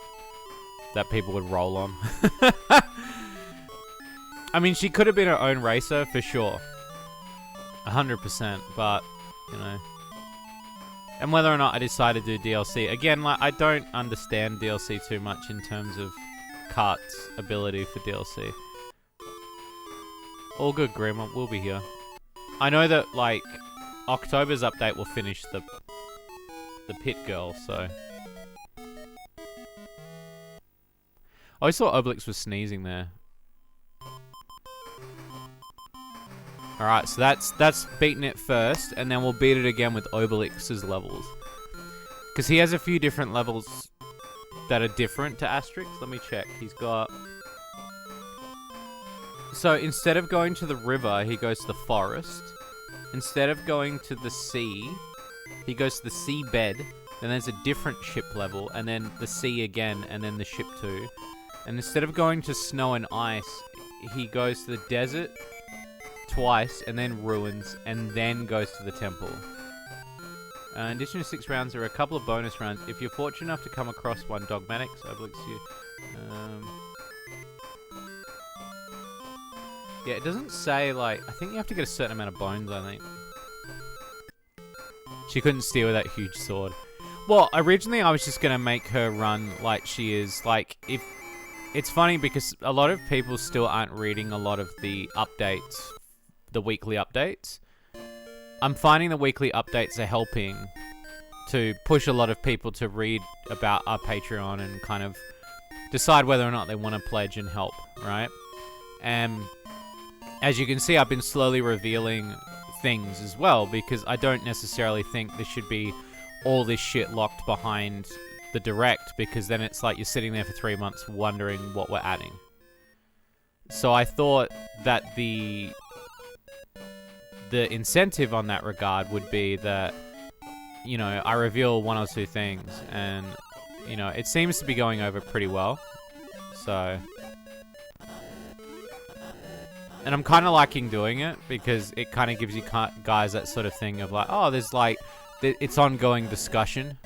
that people would roll on. I mean, she could have been her own racer for sure. 100%, but, you know. And whether or not I decide to do DLC. Again, like, I don't understand DLC too much in terms of Kart's ability for DLC. All good, Grim. We'll be here. I know that, like, October's update will finish the pit girl, so... I always thought Obelix was sneezing there. Alright, so that's beating it first, and then we'll beat it again with Obelix's levels. Because he has a few different levels that are different to Asterix. Let me check. He's got... So, instead of going to the river, he goes to the forest. Instead of going to the sea, he goes to the seabed. Then there's a different ship level, and then the sea again, and then the ship too. And instead of going to snow and ice, he goes to the desert, twice, and then ruins, and then goes to the temple. In addition to 6 rounds, there are a couple of bonus rounds. If you're fortunate enough to come across one dogmatic, so Obelix you. Yeah, it doesn't say, like, I think you have to get a certain amount of bones, I think. She couldn't steal with that huge sword. Well, originally I was just going to make her run like she is. Like, if... It's funny because a lot of people still aren't reading a lot of the updates, the weekly updates. I'm finding the weekly updates are helping to push a lot of people to read about our Patreon and kind of decide whether or not they want to pledge and help, right? And as you can see, I've been slowly revealing things as well, because I don't necessarily think there should be all this shit locked behind the direct, because then it's like you're sitting there for 3 months wondering what we're adding. So I thought that the incentive on that regard would be that, you know, I reveal 1 or 2 things, and, you know, it seems to be going over pretty well. So... And I'm kind of liking doing it, because it kind of gives you guys that sort of thing of like, oh, there's like, it's ongoing discussion.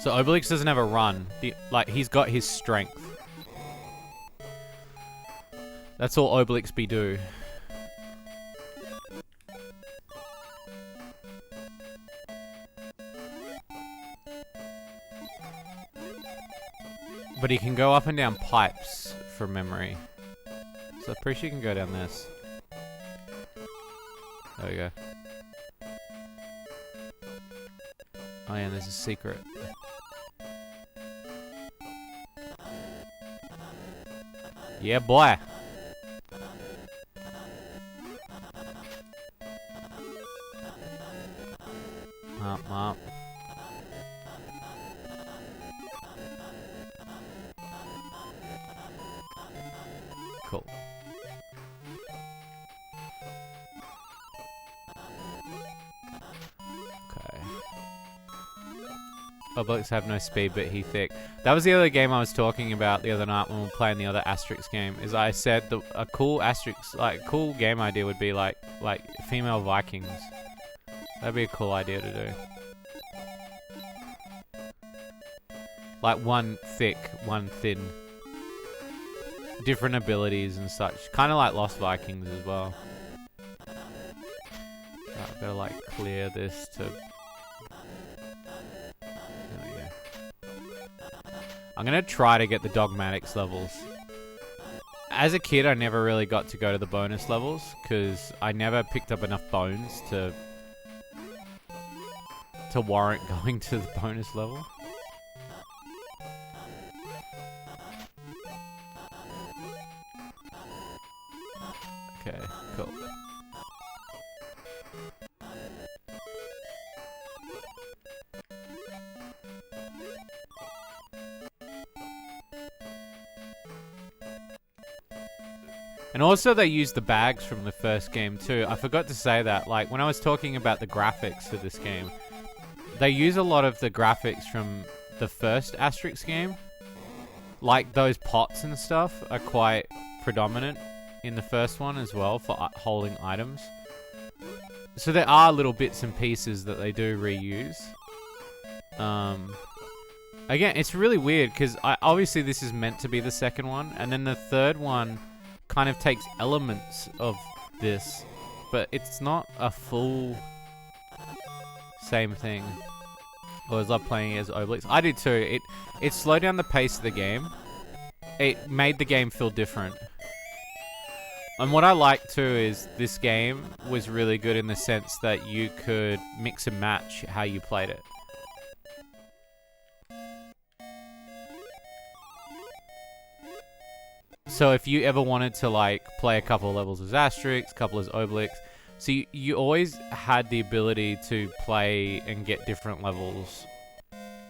So Obelix doesn't have a run. Like, he's got his strength. That's all Obelix be do. But he can go up and down pipes from memory. So I'm pretty sure you can go down this. There we go. Oh yeah, there's a secret. Yeah, boy. Up. Cool. Okay. Obelix have no speed, but he thick. That was the other game I was talking about the other night when we were playing the other Asterix game. Is I said a cool Asterix, like cool game idea would be like female Vikings. That'd be a cool idea to do. Like one thick, one thin. Different abilities and such. Kind of like Lost Vikings as well. Right, I've got to like clear this to... There we go. I'm going to try to get the dogmatics levels. As a kid, I never really got to go to the bonus levels because I never picked up enough bones to warrant going to the bonus level. Okay, cool. And also they use the bags from the first game too. I forgot to say that, like when I was talking about the graphics for this game, they use a lot of the graphics from the first Asterix game. Like those pots and stuff are quite predominant in the first one as well for holding items. So there are little bits and pieces that they do reuse. Again, it's really weird because obviously this is meant to be the second one, and then the third one kind of takes elements of this, but it's not a full same thing. I always love playing as Obelix. I did too. It slowed down the pace of the game. It made the game feel different. And what I like too is this game was really good in the sense that you could mix and match how you played it. So if you ever wanted to like play a couple of levels as Asterix, a couple as Obelix, so you always had the ability to play and get different levels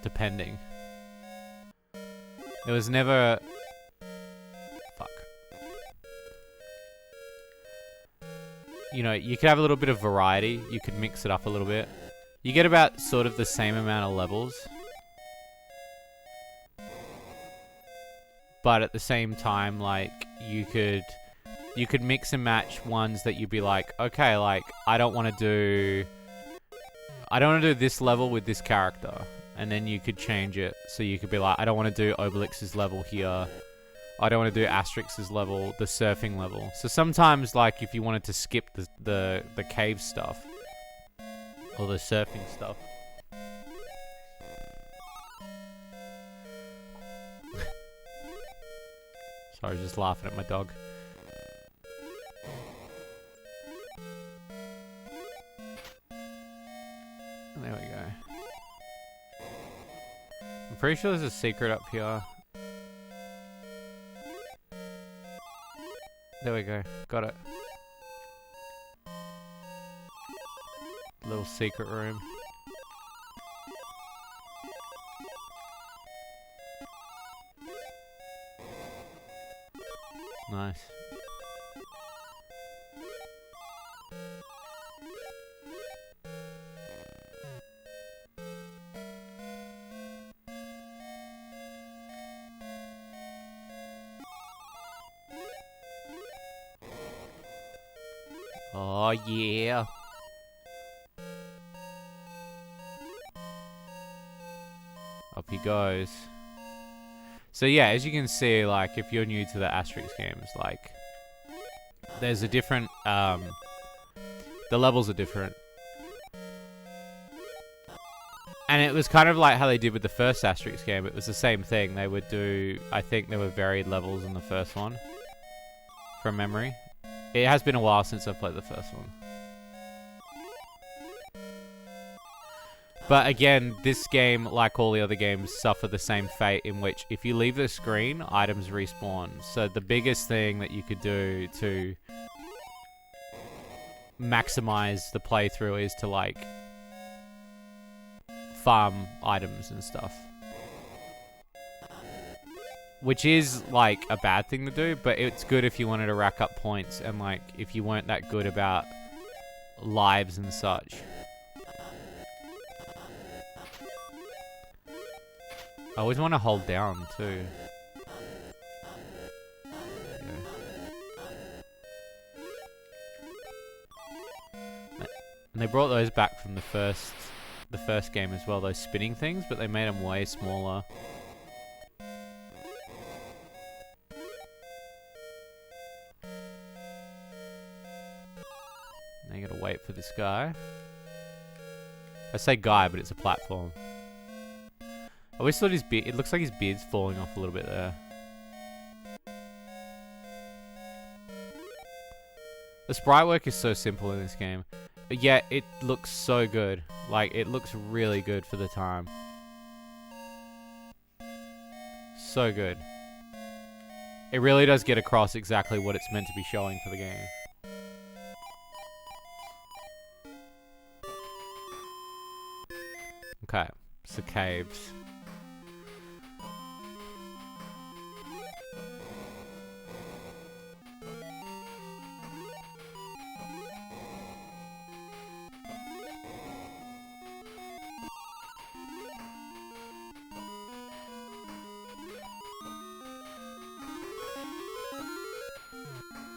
depending. There was never... Fuck. You know, you could have a little bit of variety. You could mix it up a little bit. You get about sort of the same amount of levels. but at the same time, like, you could mix and match ones that you'd be like, okay, like, I don't want to do this level with this character. And then you could change it. So you could be like, I don't want to do Obelix's level here. I don't want to do Asterix's level, the surfing level. So sometimes, like, if you wanted to skip the cave stuff, or the surfing stuff. Sorry, just laughing at my dog. There we go. I'm pretty sure there's a secret up here. There we go. Got it. Little secret room. Nice. Oh yeah. Up he goes. So yeah, as you can see, like, if you're new to the Asterix games, like, there's a different, the levels are different. And it was kind of like how they did with the first Asterix game. It was the same thing. They would do, I think there were varied levels in the first one, from memory. It has been a while since I've played the first one. But again, this game, like all the other games, suffer the same fate in which if you leave the screen, items respawn. So the biggest thing that you could do to maximize the playthrough is to, like, farm items and stuff. Which is, like, a bad thing to do, but it's good if you wanted to rack up points and, like, if you weren't that good about lives and such. I always want to hold down, too. And they brought those back from the first game as well, those spinning things, but they made them way smaller. Now you gotta wait for this guy. I say guy, but it's a platform. I always thought his beard, it looks like his beard's falling off a little bit there. The sprite work is so simple in this game. But yet, it looks so good. Like, it looks really good for the time. So good. It really does get across exactly what it's meant to be showing for the game. Okay, so caves.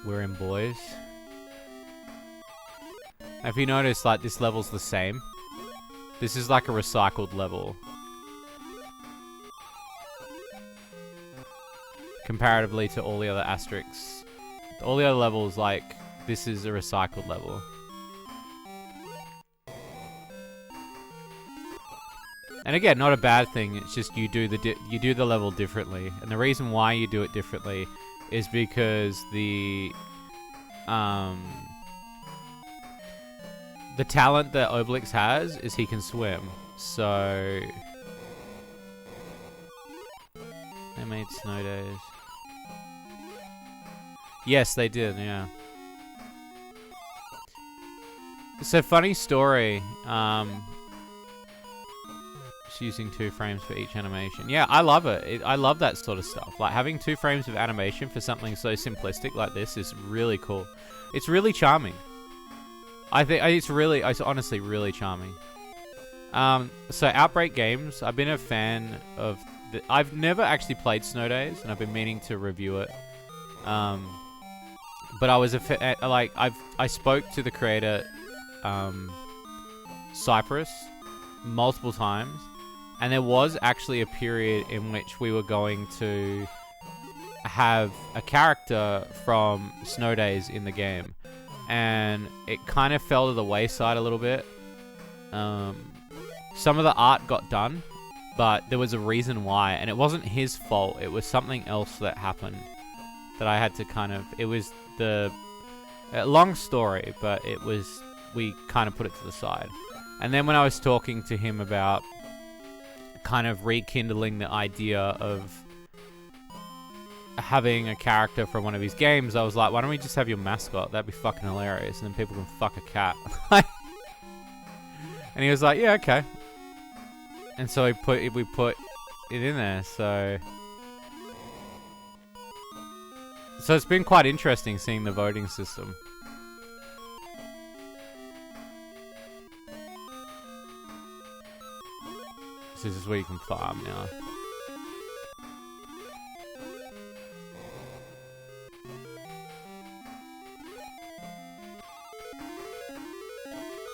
We're in boys. Have you noticed, like, this level's the same? This is like a recycled level. Comparatively to all the other Asterix. All the other levels, like, this is a recycled level. And again, not a bad thing, it's just you do the level differently. And the reason why you do it differently is because the talent that Obelix has is he can swim. So they made snow days. Yes, they did, yeah. So funny story, just using 2 frames for each animation. Yeah, I love it. I love that sort of stuff. Like, having 2 frames of animation for something so simplistic like this is really cool. It's really charming. I think it's honestly really charming. So Outbreak Games, I've been a fan of I've never actually played Snow Days, and I've been meaning to review it. But I was I spoke to the creator, Cypress, multiple times, and there was actually a period in which we were going to have a character from Snow Days in the game, and it kind of fell to the wayside a little bit. Some of the art got done, but there was a reason why, and it wasn't his fault. It was something else that happened that I had to kind of... It was the... long story, but we kind of put it to the side. And then when I was talking to him about kind of rekindling the idea of having a character from one of his games, I was like, why don't we just have your mascot? That'd be fucking hilarious, and then people can fuck a cat. And he was like, yeah, okay. And so we put it in there, so it's been quite interesting seeing the voting system. So this is where you can farm now.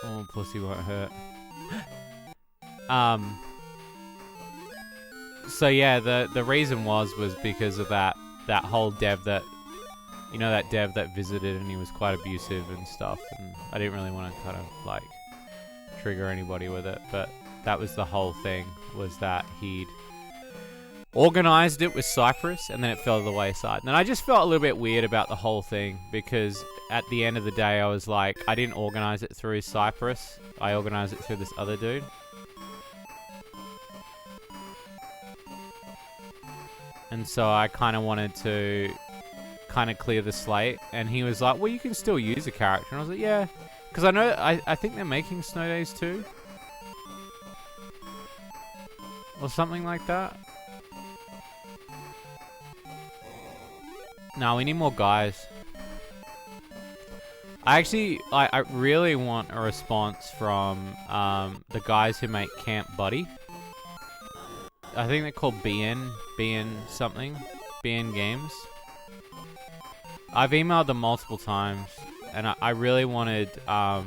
Oh, pussy won't hurt. So yeah, the reason was because of that whole dev that, you know, that dev that visited and he was quite abusive and stuff, and I didn't really want to kind of like trigger anybody with it, but that was the whole thing, was that he'd organized it with Cypress and then it fell to the wayside. And I just felt a little bit weird about the whole thing, because at the end of the day I was like, I didn't organize it through Cypress, I organized it through this other dude. And so I kind of wanted to kind of clear the slate, and he was like, well, you can still use a character. And I was like, yeah, because I think they're making Snow Days 2 or something like that. No, we need more guys. I really want a response from the guys who make Camp Buddy. I think they're called BN something. BN Games. I've emailed them multiple times, and I really wanted the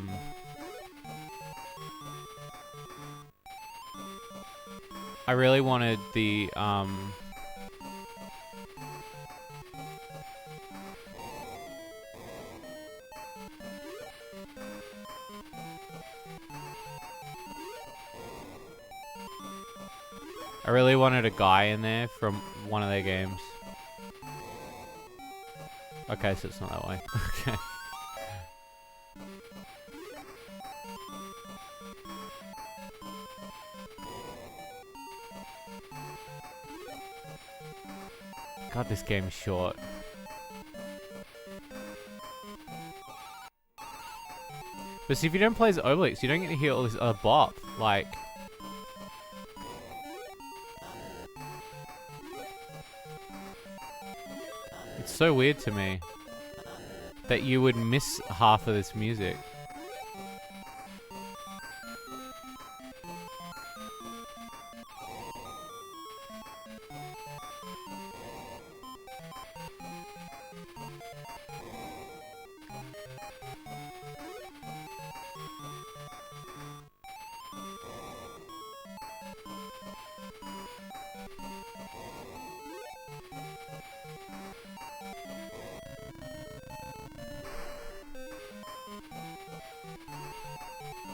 I really wanted a guy in there from one of their games. Okay, so it's not that way. Okay. God, this game's short. But see, if you don't play as Obelix, you don't get to hear all this other bop. Like... It's so weird to me that you would miss half of this music.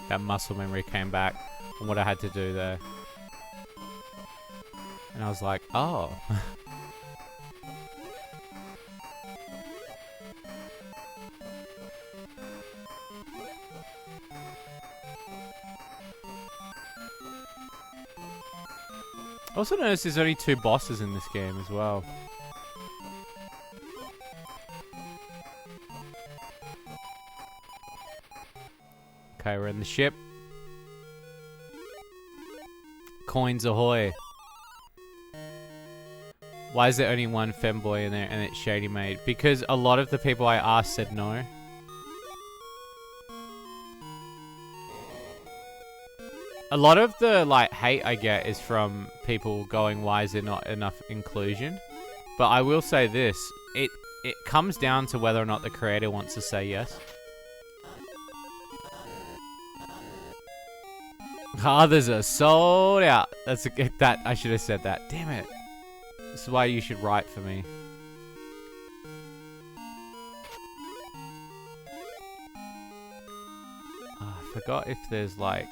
That muscle memory came back on what I had to do there. And I was like, oh. I also noticed there's only 2 bosses in this game as well. Okay, we're in the ship. Coins ahoy. Why is there only one femboy in there and it's Shady made? Because a lot of the people I asked said no. A lot of the like hate I get is from people going, why is there not enough inclusion? But I will say this, it comes down to whether or not the creator wants to say yes. Others are sold out. That I should have said that. Damn it. This is why you should write for me. Oh, I forgot if there's like...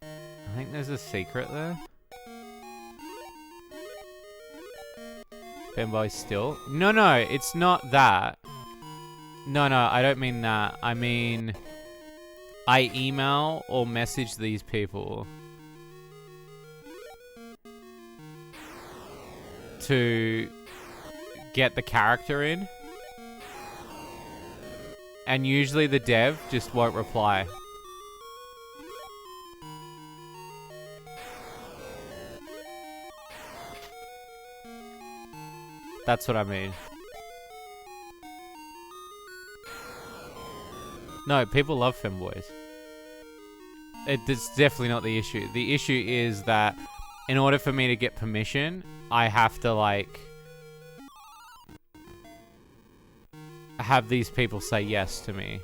I think there's a secret there. Femboy still? No, it's not that. No, I don't mean that. I mean, I email or message these people to get the character in. And usually the dev just won't reply. That's what I mean. No, people love femboys. It's definitely not the issue. The issue is that in order for me to get permission, I have to, like, have these people say yes to me.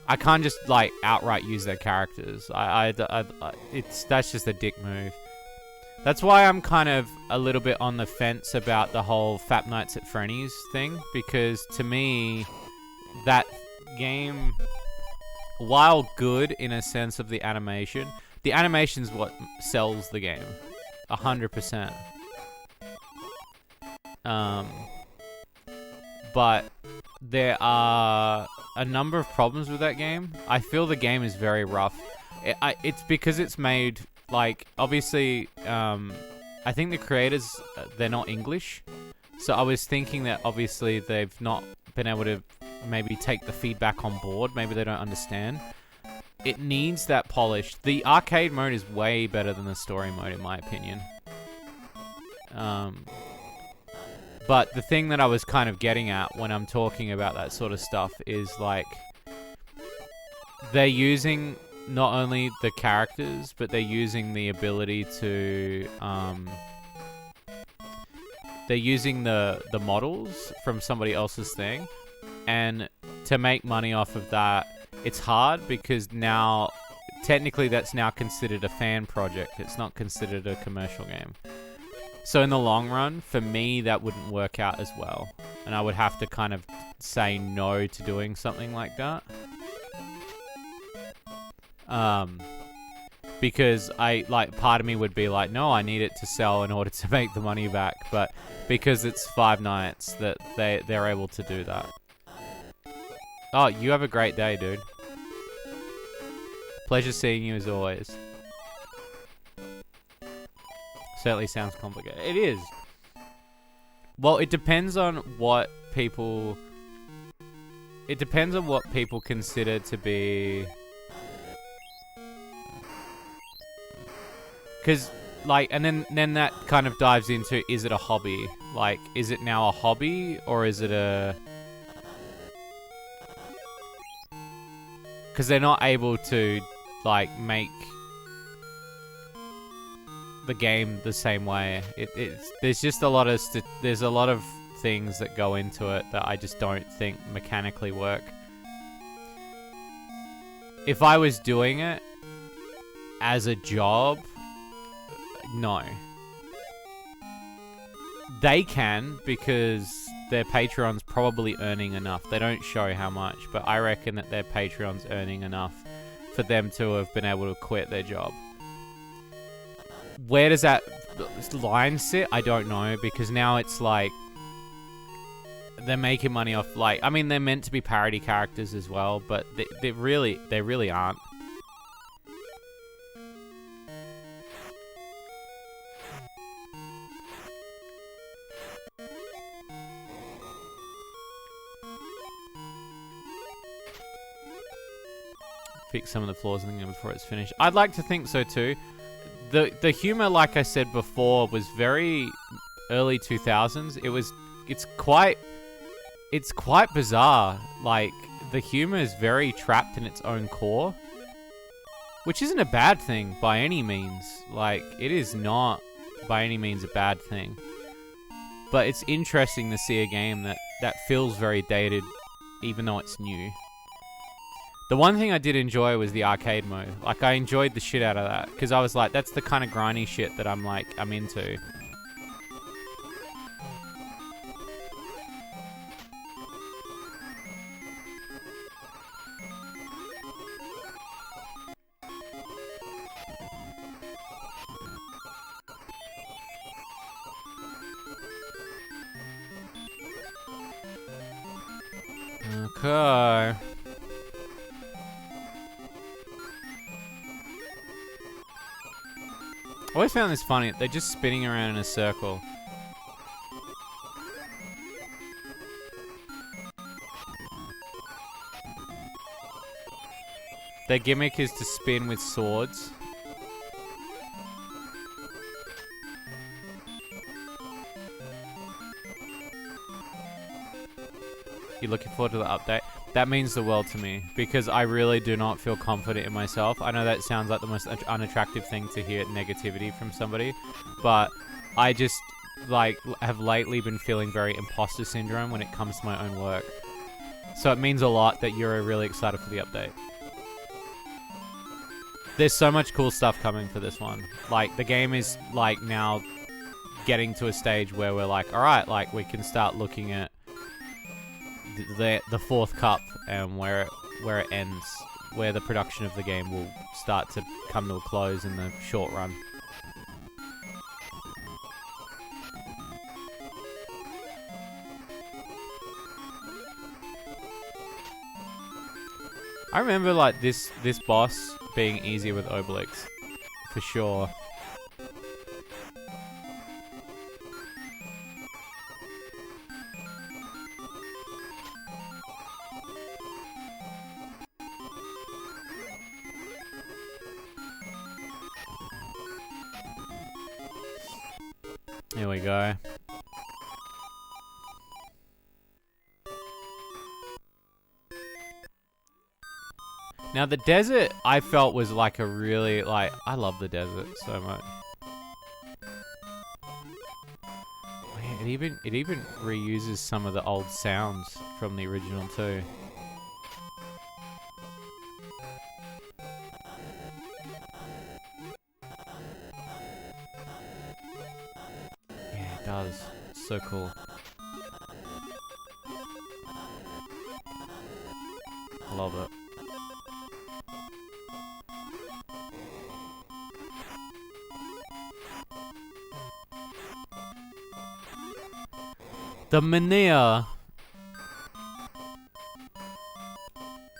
I can't just, like, outright use their characters. That's just a dick move. That's why I'm kind of a little bit on the fence about the whole Fap Nights at Frenny's thing, because to me, that game, while good in a sense of the animation's what sells the game. 100%. But there are a number of problems with that game. I feel the game is very rough. It's because it's made... Like, obviously, I think the creators, they're not English. So I was thinking that obviously they've not been able to maybe take the feedback on board. Maybe they don't understand. It needs that polish. The arcade mode is way better than the story mode, in my opinion. But the thing that I was kind of getting at when I'm talking about that sort of stuff is, like, they're using... not only the characters, but they're using the ability to, they're using the models from somebody else's thing, and to make money off of that, it's hard because now, technically that's now considered a fan project. It's not considered a commercial game. So in the long run, for me, that wouldn't work out as well. And I would have to kind of say no to doing something like that. Because part of me would be like, no, I need it to sell in order to make the money back. But because it's 5 nights, that they're able to do that. Oh, you have a great day, dude. Pleasure seeing you as always. Certainly sounds complicated. It is. Well, it depends on what people... It depends on what people consider to be... Because, like, and then that kind of dives into, is it a hobby? Like, is it now a hobby, or is it a... Because they're not able to, like, make the game the same way. There's just a lot of... there's a lot of things that go into it that I just don't think mechanically work. If I was doing it as a job... No. They can, because their Patreon's probably earning enough. They don't show how much, but I reckon that their Patreon's earning enough for them to have been able to quit their job. Where does that line sit? I don't know, because now it's like they're making money off, like, I mean, they're meant to be parody characters as well, but they really aren't. Fix some of the flaws in the game before it's finished. I'd like to think so too. The humor, like I said before, was very early 2000s. it's quite bizarre. Like, the humor is very trapped in its own core, which isn't a bad thing by any means. Like, it is not by any means a bad thing. But it's interesting to see a game that feels very dated, even though it's new. The one thing I did enjoy was the arcade mode. Like, I enjoyed the shit out of that, because I was like, that's the kind of grindy shit that I'm into. Okay. I always found this funny. They're just spinning around in a circle. Their gimmick is to spin with swords. You're looking forward to the update? That means the world to me, because I really do not feel confident in myself. I know that sounds like the most unattractive thing to hear negativity from somebody, but I just, like, have lately been feeling very imposter syndrome when it comes to my own work. So it means a lot that you're really excited for the update. There's so much cool stuff coming for this one. Like, the game is, like, now getting to a stage where we're like, alright, like, we can start looking at the fourth cup and where it ends, where the production of the game will start to come to a close in the short run. I remember, like, this boss being easier with Obelix, for sure. Here we go. Now the desert, I felt, was like a really, like, I love the desert so much. Oh, yeah, it even reuses some of the old sounds from the original too. Yeah, it does. It's so cool. I love it. The Mania.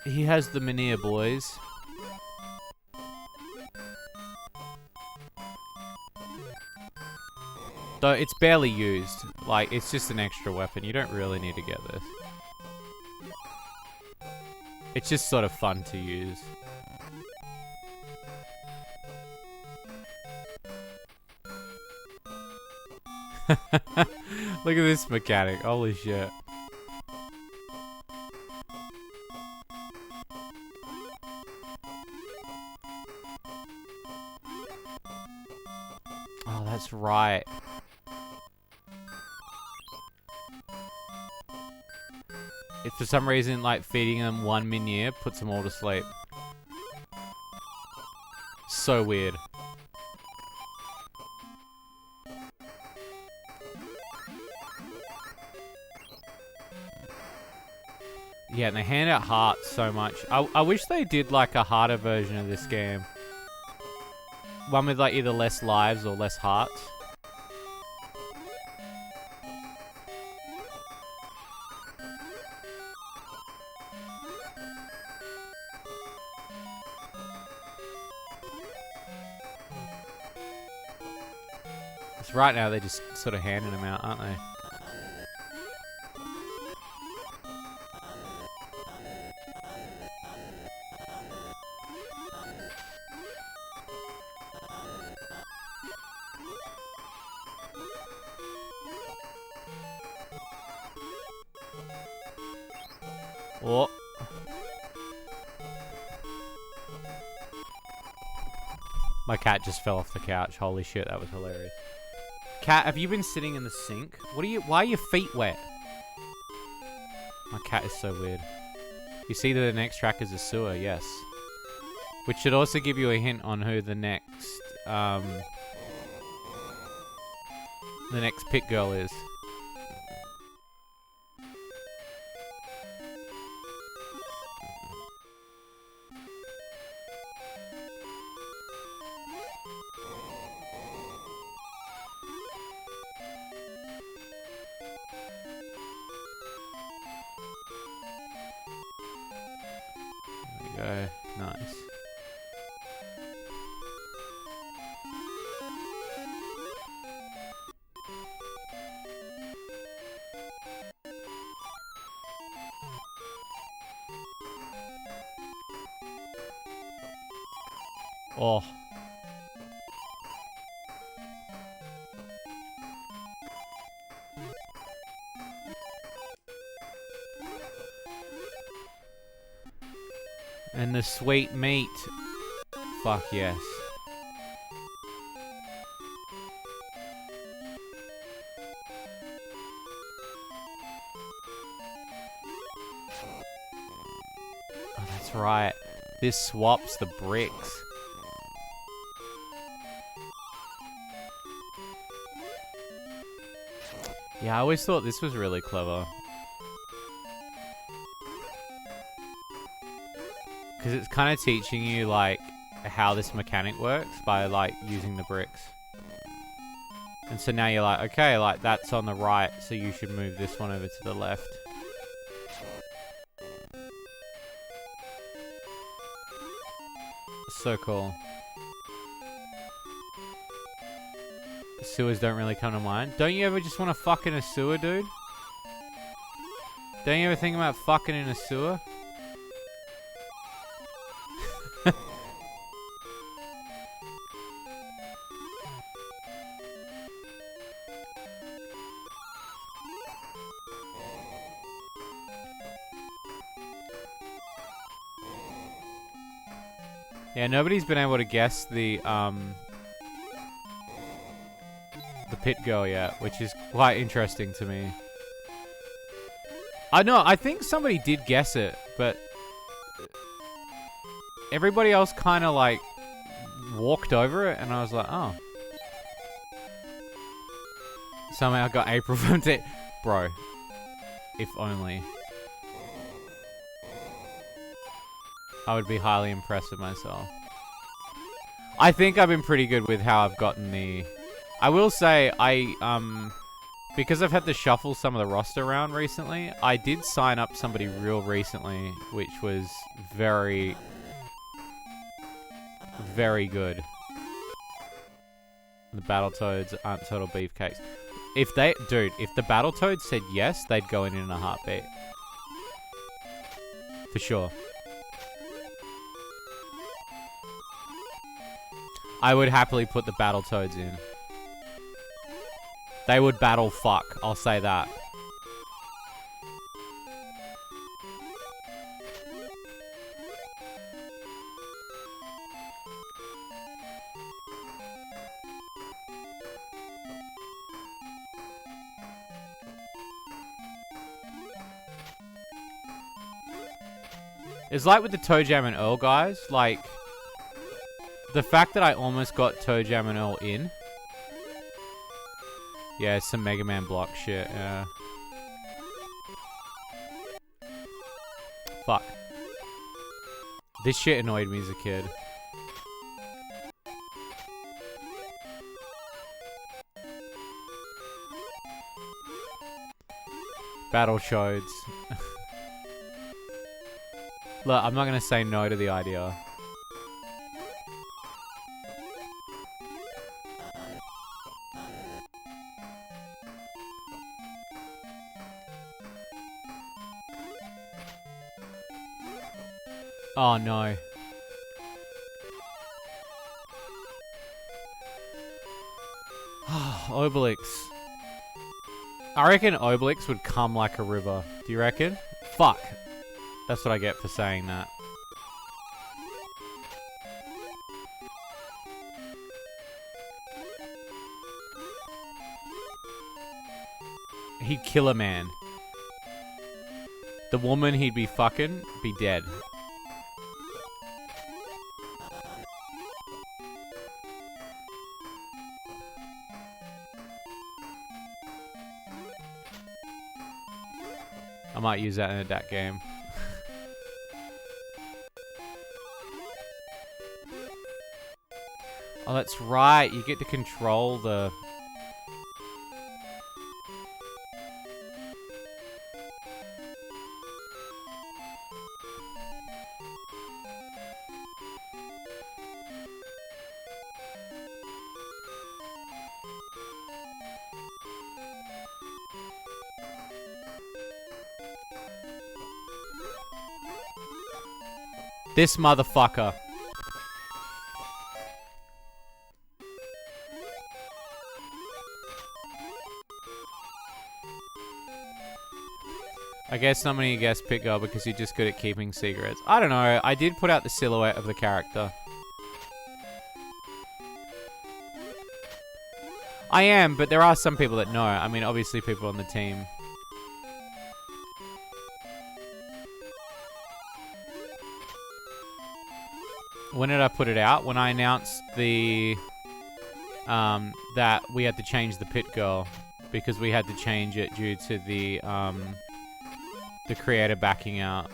He has the Mania, boys. Though it's barely used. Like, it's just an extra weapon. You don't really need to get this. It's just sort of fun to use. Look at this mechanic. Holy shit. Oh, that's right. If for some reason, like, feeding them one minier puts them all to sleep. So weird. Yeah, and they hand out hearts so much. I wish they did, like, a harder version of this game. One with, like, either less lives or less hearts. Because right now they're just sort of handing them out, aren't they? Oh. My cat just fell off the couch. Holy shit, that was hilarious. Cat, have you been sitting in the sink? Why are your feet wet? My cat is so weird. You see that the next track is a sewer, yes. Which should also give you a hint on who the next pit girl is. There we go. Nice. Oh. And the sweet meat. Fuck yes. Oh, that's right. This swaps the bricks. Yeah, I always thought this was really clever. Because it's kind of teaching you, like, how this mechanic works by, like, using the bricks. And so now you're like, okay, like, that's on the right, so you should move this one over to the left. So cool. Sewers don't really come to mind. Don't you ever just want to fuck in a sewer, dude? Don't you ever think about fucking in a sewer? Yeah, nobody's been able to guess the pit girl yet, which is quite interesting to me. I know, I think somebody did guess it, but everybody else kind of like walked over it, and I was like, oh. Somehow I got April from it. Bro, if only. I would be highly impressed with myself. I think I've been pretty good with how I've gotten the... I will say, because I've had to shuffle some of the roster around recently, I did sign up somebody real recently, which was very, very good. The Battletoads aren't total beefcakes. If the Battletoads said yes, they'd go in a heartbeat. For sure. I would happily put the Battletoads in. They would battle fuck, I'll say that. It's like with the Toe Jam and Earl guys, like... The fact that I almost got Toe Jam and Earl in. Yeah, some Mega Man block shit, yeah. Fuck. This shit annoyed me as a kid. Battle Shoads. Look, I'm not gonna say no to the idea. Oh no. Obelix. I reckon Obelix would come like a river. Do you reckon? Fuck. That's what I get for saying that. He'd kill a man. The woman he'd be fucking be dead. I might use that in a DAT game. Oh, that's right. You get to control the... This motherfucker. I guess not many guess Pit Girl because you're just good at keeping secrets. I don't know. I did put out the silhouette of the character. I am, but there are some people that know. I mean, obviously people on the team. When did I put it out? When I announced the that we had to change the Pit Girl because we had to change it due to the creator backing out.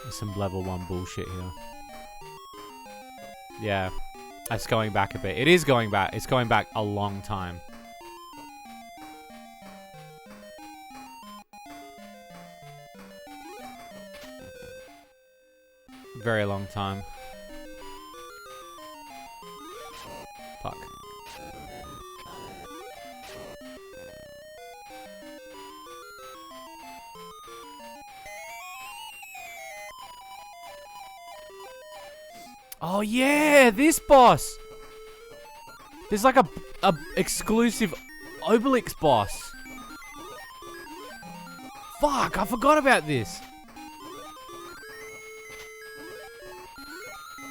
Some level 1 bullshit here. Yeah. That's going back a bit. It is going back. It's going back a long time. Very long time. Fuck. Oh yeah, this boss. There's like a exclusive Obelix boss. Fuck, I forgot about this.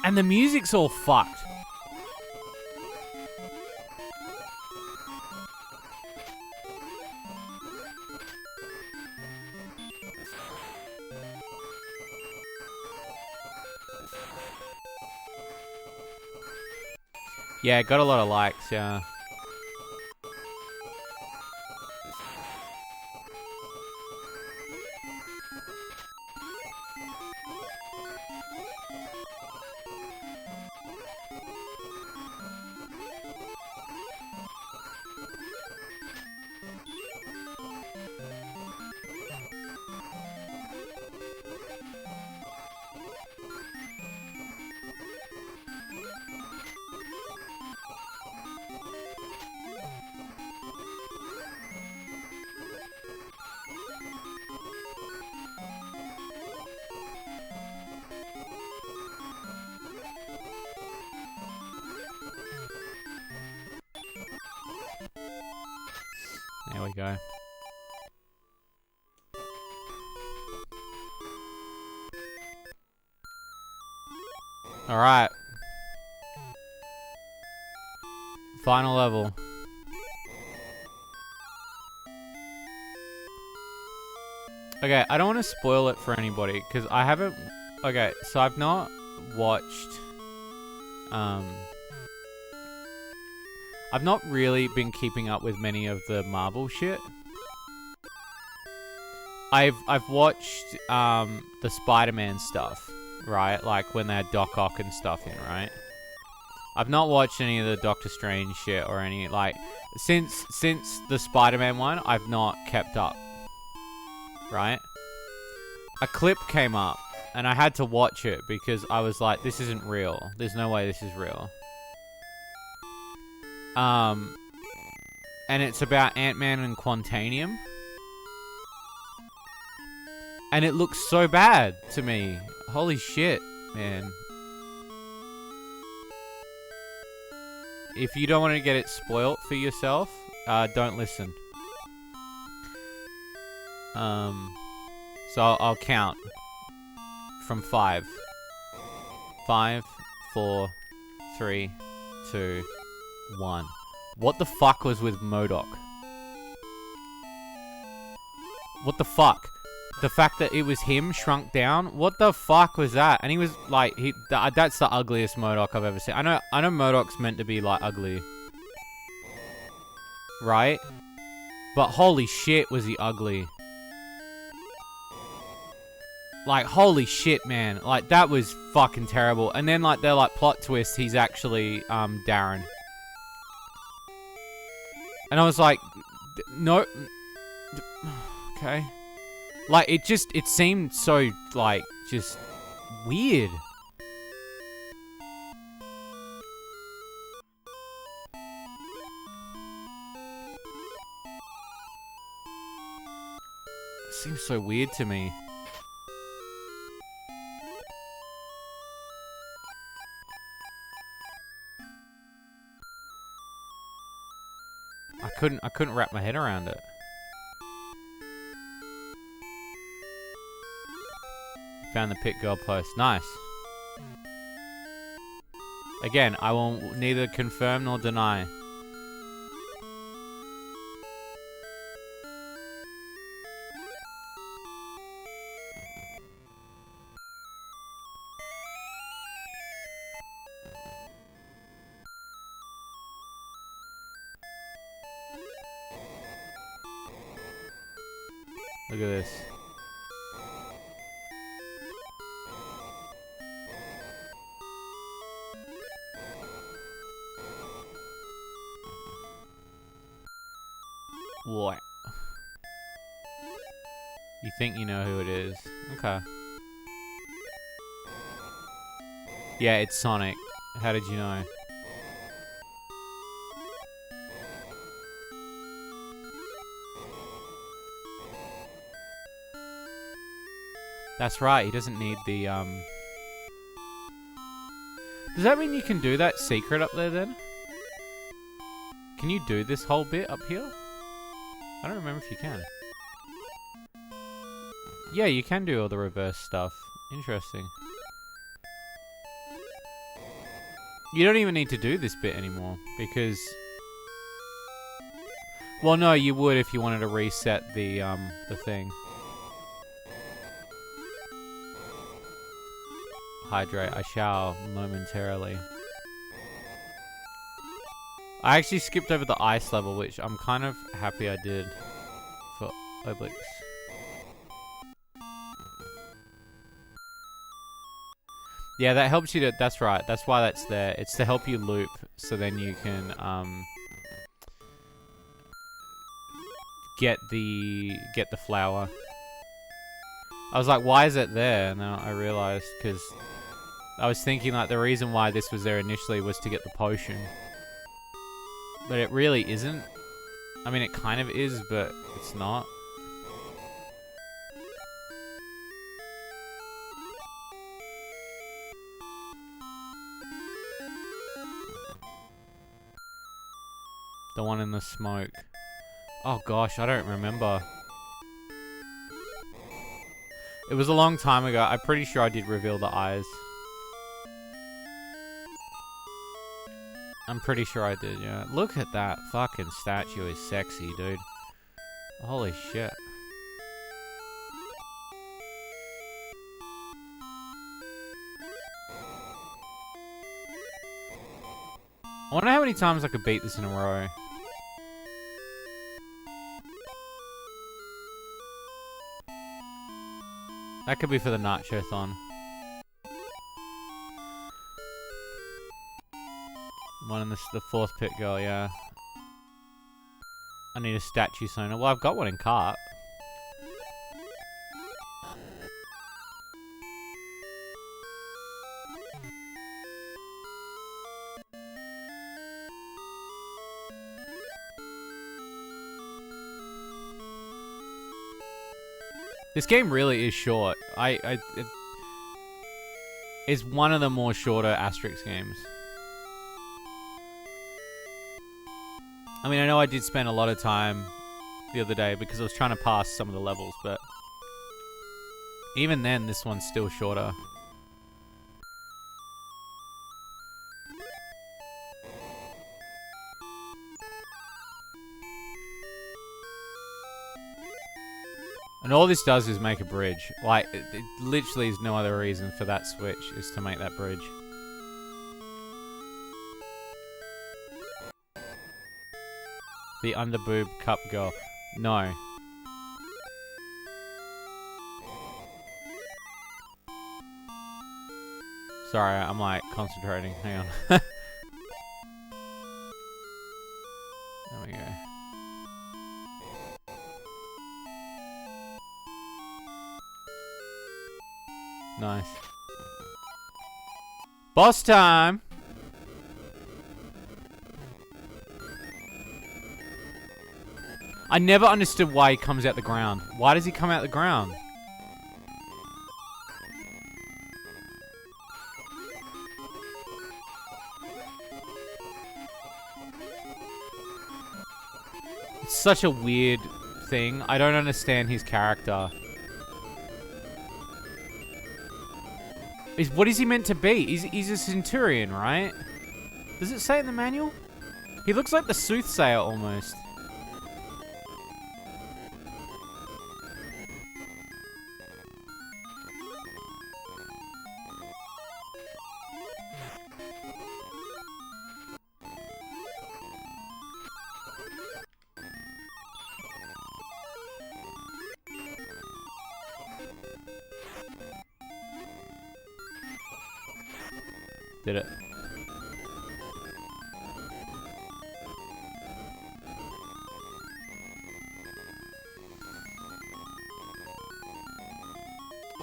And the music's all fucked. Yeah, got a lot of likes, yeah. There we go. All right. Final level. Okay, I don't want to spoil it for anybody because I haven't... Okay, so I've not watched... I've not really been keeping up with many of the Marvel shit. I've watched the Spider-Man stuff, right? Like when they had Doc Ock and stuff in, right? I've not watched any of the Doctor Strange shit or any like since the Spider-Man one. I've not kept up, right? a clip came up, and I had to watch it because I was like, this isn't real. There's no way this is real. And it's about Ant-Man and Quantanium. And it looks so bad to me. Holy shit, man. If you don't want to get it spoilt for yourself, don't listen. So I'll count from 5. 5, 4, 3, 2, 1. What the fuck was with MODOK? What the fuck? The fact that it was him shrunk down? What the fuck was that? And he was like, that's the ugliest MODOK I've ever seen. I know MODOK's meant to be like ugly. Right? But holy shit was he ugly. Like, holy shit, man. Like, that was fucking terrible. And then, like, they're like, plot twist, he's actually, Darren. And I was like, no. Okay. Like, it seemed so, like, just weird. It seems so weird to me. I couldn't wrap my head around it. Found the Pit Girl post. Nice. Again, I will neither confirm nor deny. Look at this. What? You think you know who it is? Okay. Yeah, it's Sonic. How did you know? That's right, he doesn't need the, Does that mean you can do that secret up there, then? Can you do this whole bit up here? I don't remember if you can. Yeah, you can do all the reverse stuff. Interesting. You don't even need to do this bit anymore, because... Well, no, you would if you wanted to reset the thing. Hydrate. I shall momentarily. I actually skipped over the ice level, which I'm kind of happy I did for Obelix. Yeah, that helps you to... That's right. That's why that's there. It's to help you loop, so then you can get the flower. I was like, why is it there? And then I realized, because I was thinking like the reason why this was there initially was to get the potion. But it really isn't. I mean, it kind of is, but it's not. The one in the smoke. Oh gosh, I don't remember. It was a long time ago. I'm pretty sure I did reveal the eyes. I'm pretty sure I did, yeah. Look at that fucking statue is sexy, dude. Holy shit. I wonder how many times I could beat this in a row. That could be for the Nacho-thon. One in the fourth pit girl, yeah. I need a statue sooner. Well, I've got one in cart. This game really is short. It's one of the more shorter Asterix games. I mean, I know I did spend a lot of time the other day because I was trying to pass some of the levels, but even then, this one's still shorter. And all this does is make a bridge. Like, it literally is no other reason for that switch is to make that bridge. The underboob cup girl. No. Sorry, I'm like concentrating. Hang on. There we go. Nice. Boss time! I never understood why he comes out the ground. Why does he come out the ground? It's such a weird thing. I don't understand his character. What is he meant to be? He's a centurion, right? Does it say in the manual? He looks like the soothsayer almost. Did it.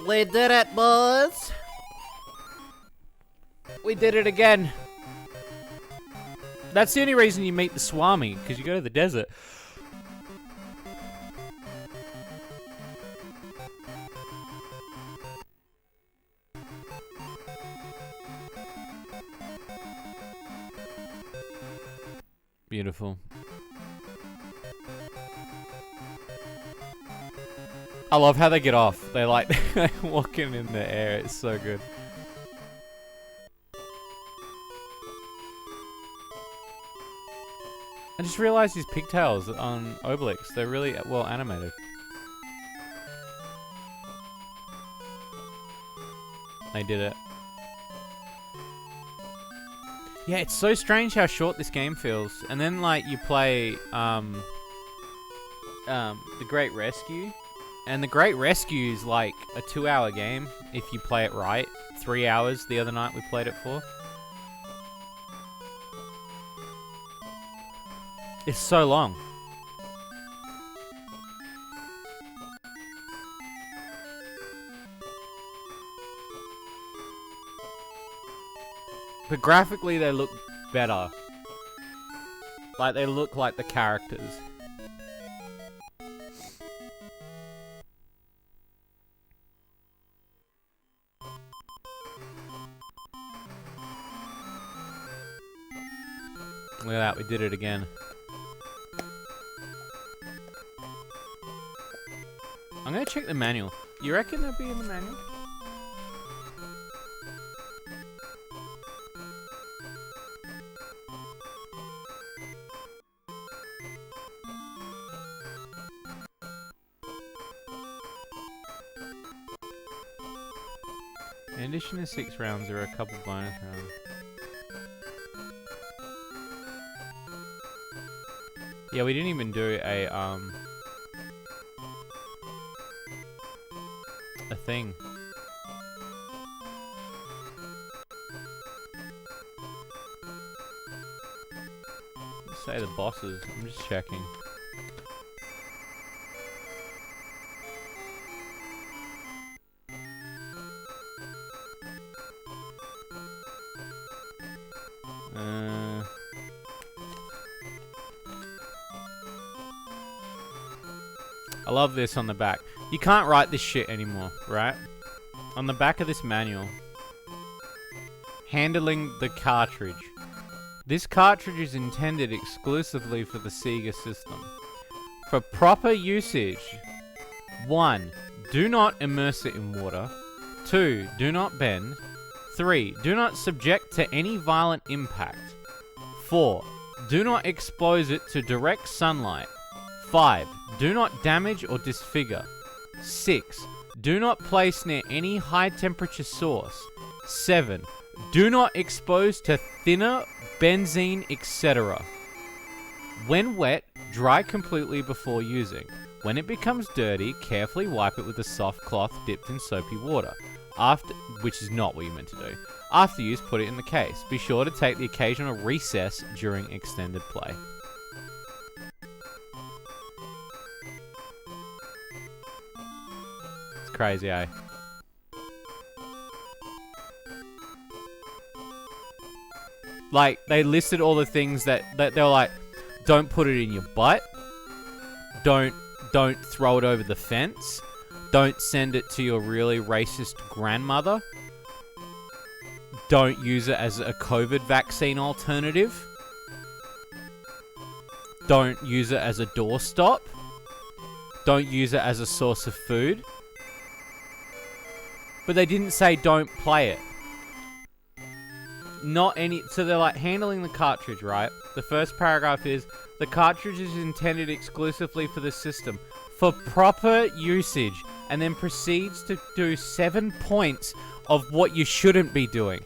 We did it, boys. We did it again. That's the only reason you meet the Swami, because you go to the desert. Beautiful. I love how they get off. They like walking in the air. It's so good. I just realized his pigtails on Obelix. They're really well animated. They did it. Yeah, it's so strange how short this game feels. And then, like, you play, The Great Rescue. And The Great Rescue is, like, a 2-hour game, if you play it right. 3 hours the other night we played it for. It's so long. But graphically, they look better. Like, they look like the characters. Look at that, we did it again. I'm gonna check the manual. You reckon they'll be in the manual? In addition to 6 rounds, there are a couple bonus rounds. Yeah, we didn't even do a thing. Let's say the bosses. I'm just checking. I love this on the back. You can't write this shit anymore, right? On the back of this manual, handling the cartridge. This cartridge is intended exclusively for the Sega system. For proper usage, 1. Do not immerse it in water. 2. Do not bend. 3. Do not subject to any violent impact. 4. Do not expose it to direct sunlight. 5. Do not damage or disfigure. 6. Do not place near any high temperature source. 7. Do not expose to thinner, benzene, etc. When wet, dry completely before using. When it becomes dirty, carefully wipe it with a soft cloth dipped in soapy water. Which is not what you meant to do. After use, put it in the case. Be sure to take the occasional recess during extended play. It's crazy, eh? Like, they listed all the things that they were like, don't put it in your butt. Don't throw it over the fence. Don't send it to your really racist grandmother. Don't use it as a COVID vaccine alternative. Don't use it as a doorstop. Don't use it as a source of food. But they didn't say don't play it. So they're like handling the cartridge, right? The first paragraph is, the cartridge is intended exclusively for the system for proper usage, and then proceeds to do 7 points of what you shouldn't be doing.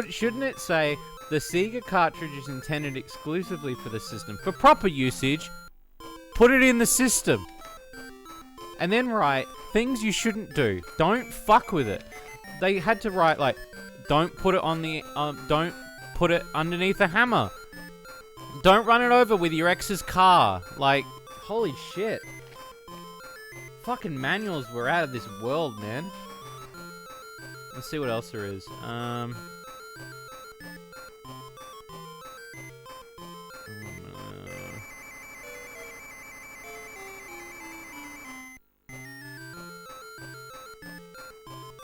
Shouldn't it say, the Sega cartridge is intended exclusively for the system for proper usage, put it in the system. And then write things you shouldn't do. Don't fuck with it. They had to write like, don't put it on the, don't put it underneath a hammer. Don't run it over with your ex's car. Like, holy shit. Fucking manuals were out of this world, man. Let's see what else there is.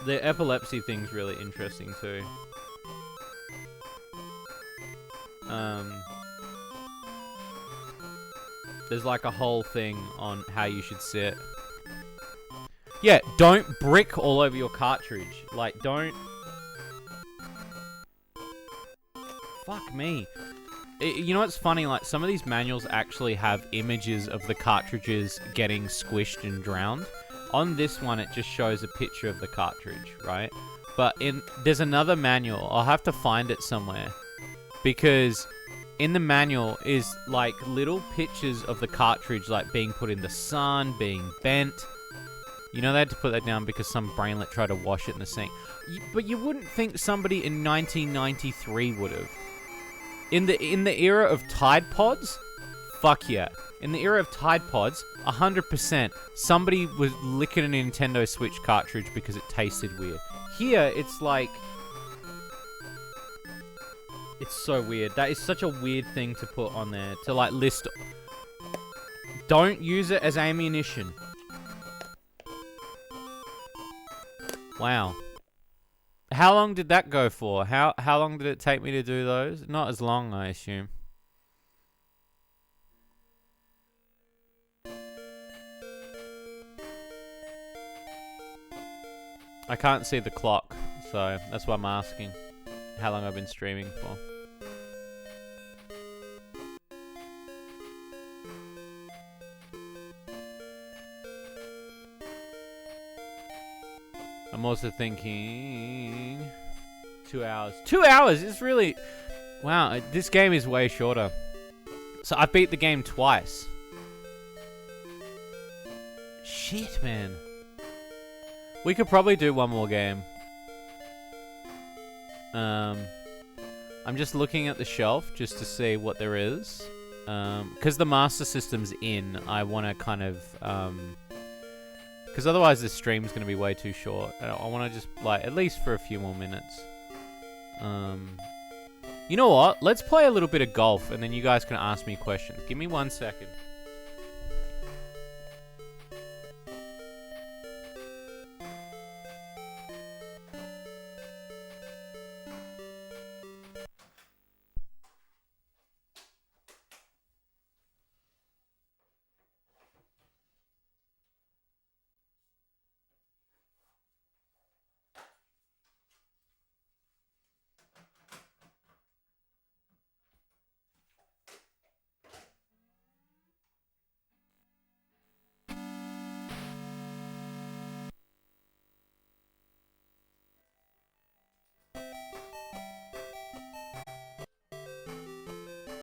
The epilepsy thing's really interesting too. There's like a whole thing on how you should sit. Yeah, don't brick all over your cartridge. Like, don't... Fuck me. You know what's funny? Like, some of these manuals actually have images of the cartridges getting squished and drowned. On this one, it just shows a picture of the cartridge, right? But there's another manual. I'll have to find it somewhere. Because in the manual is, like, little pictures of the cartridge, like, being put in the sun, being bent. You know, they had to put that down because some brainlet tried to wash it in the sink. But you wouldn't think somebody in 1993 would have. In the era of Tide Pods, fuck yeah. In the era of Tide Pods, 100%, somebody was licking a Nintendo Switch cartridge because it tasted weird. Here, it's like... It's so weird. That is such a weird thing to put on there. To, like, list... Don't use it as ammunition. Wow. How long did that go for? How long did it take me to do those? Not as long, I assume. I can't see the clock, so that's why I'm asking how long I've been streaming for. I'm also thinking 2 hours. 2 hours is really... Wow, this game is way shorter. So I beat the game twice. Shit, man. We could probably do one more game. I'm just looking at the shelf just to see what there is. Because the Master System's in, I want to kind of... Because otherwise this stream's going to be way too short. I want to just, like, at least for a few more minutes. You know what? Let's play a little bit of golf, and then you guys can ask me questions. Give me 1 second.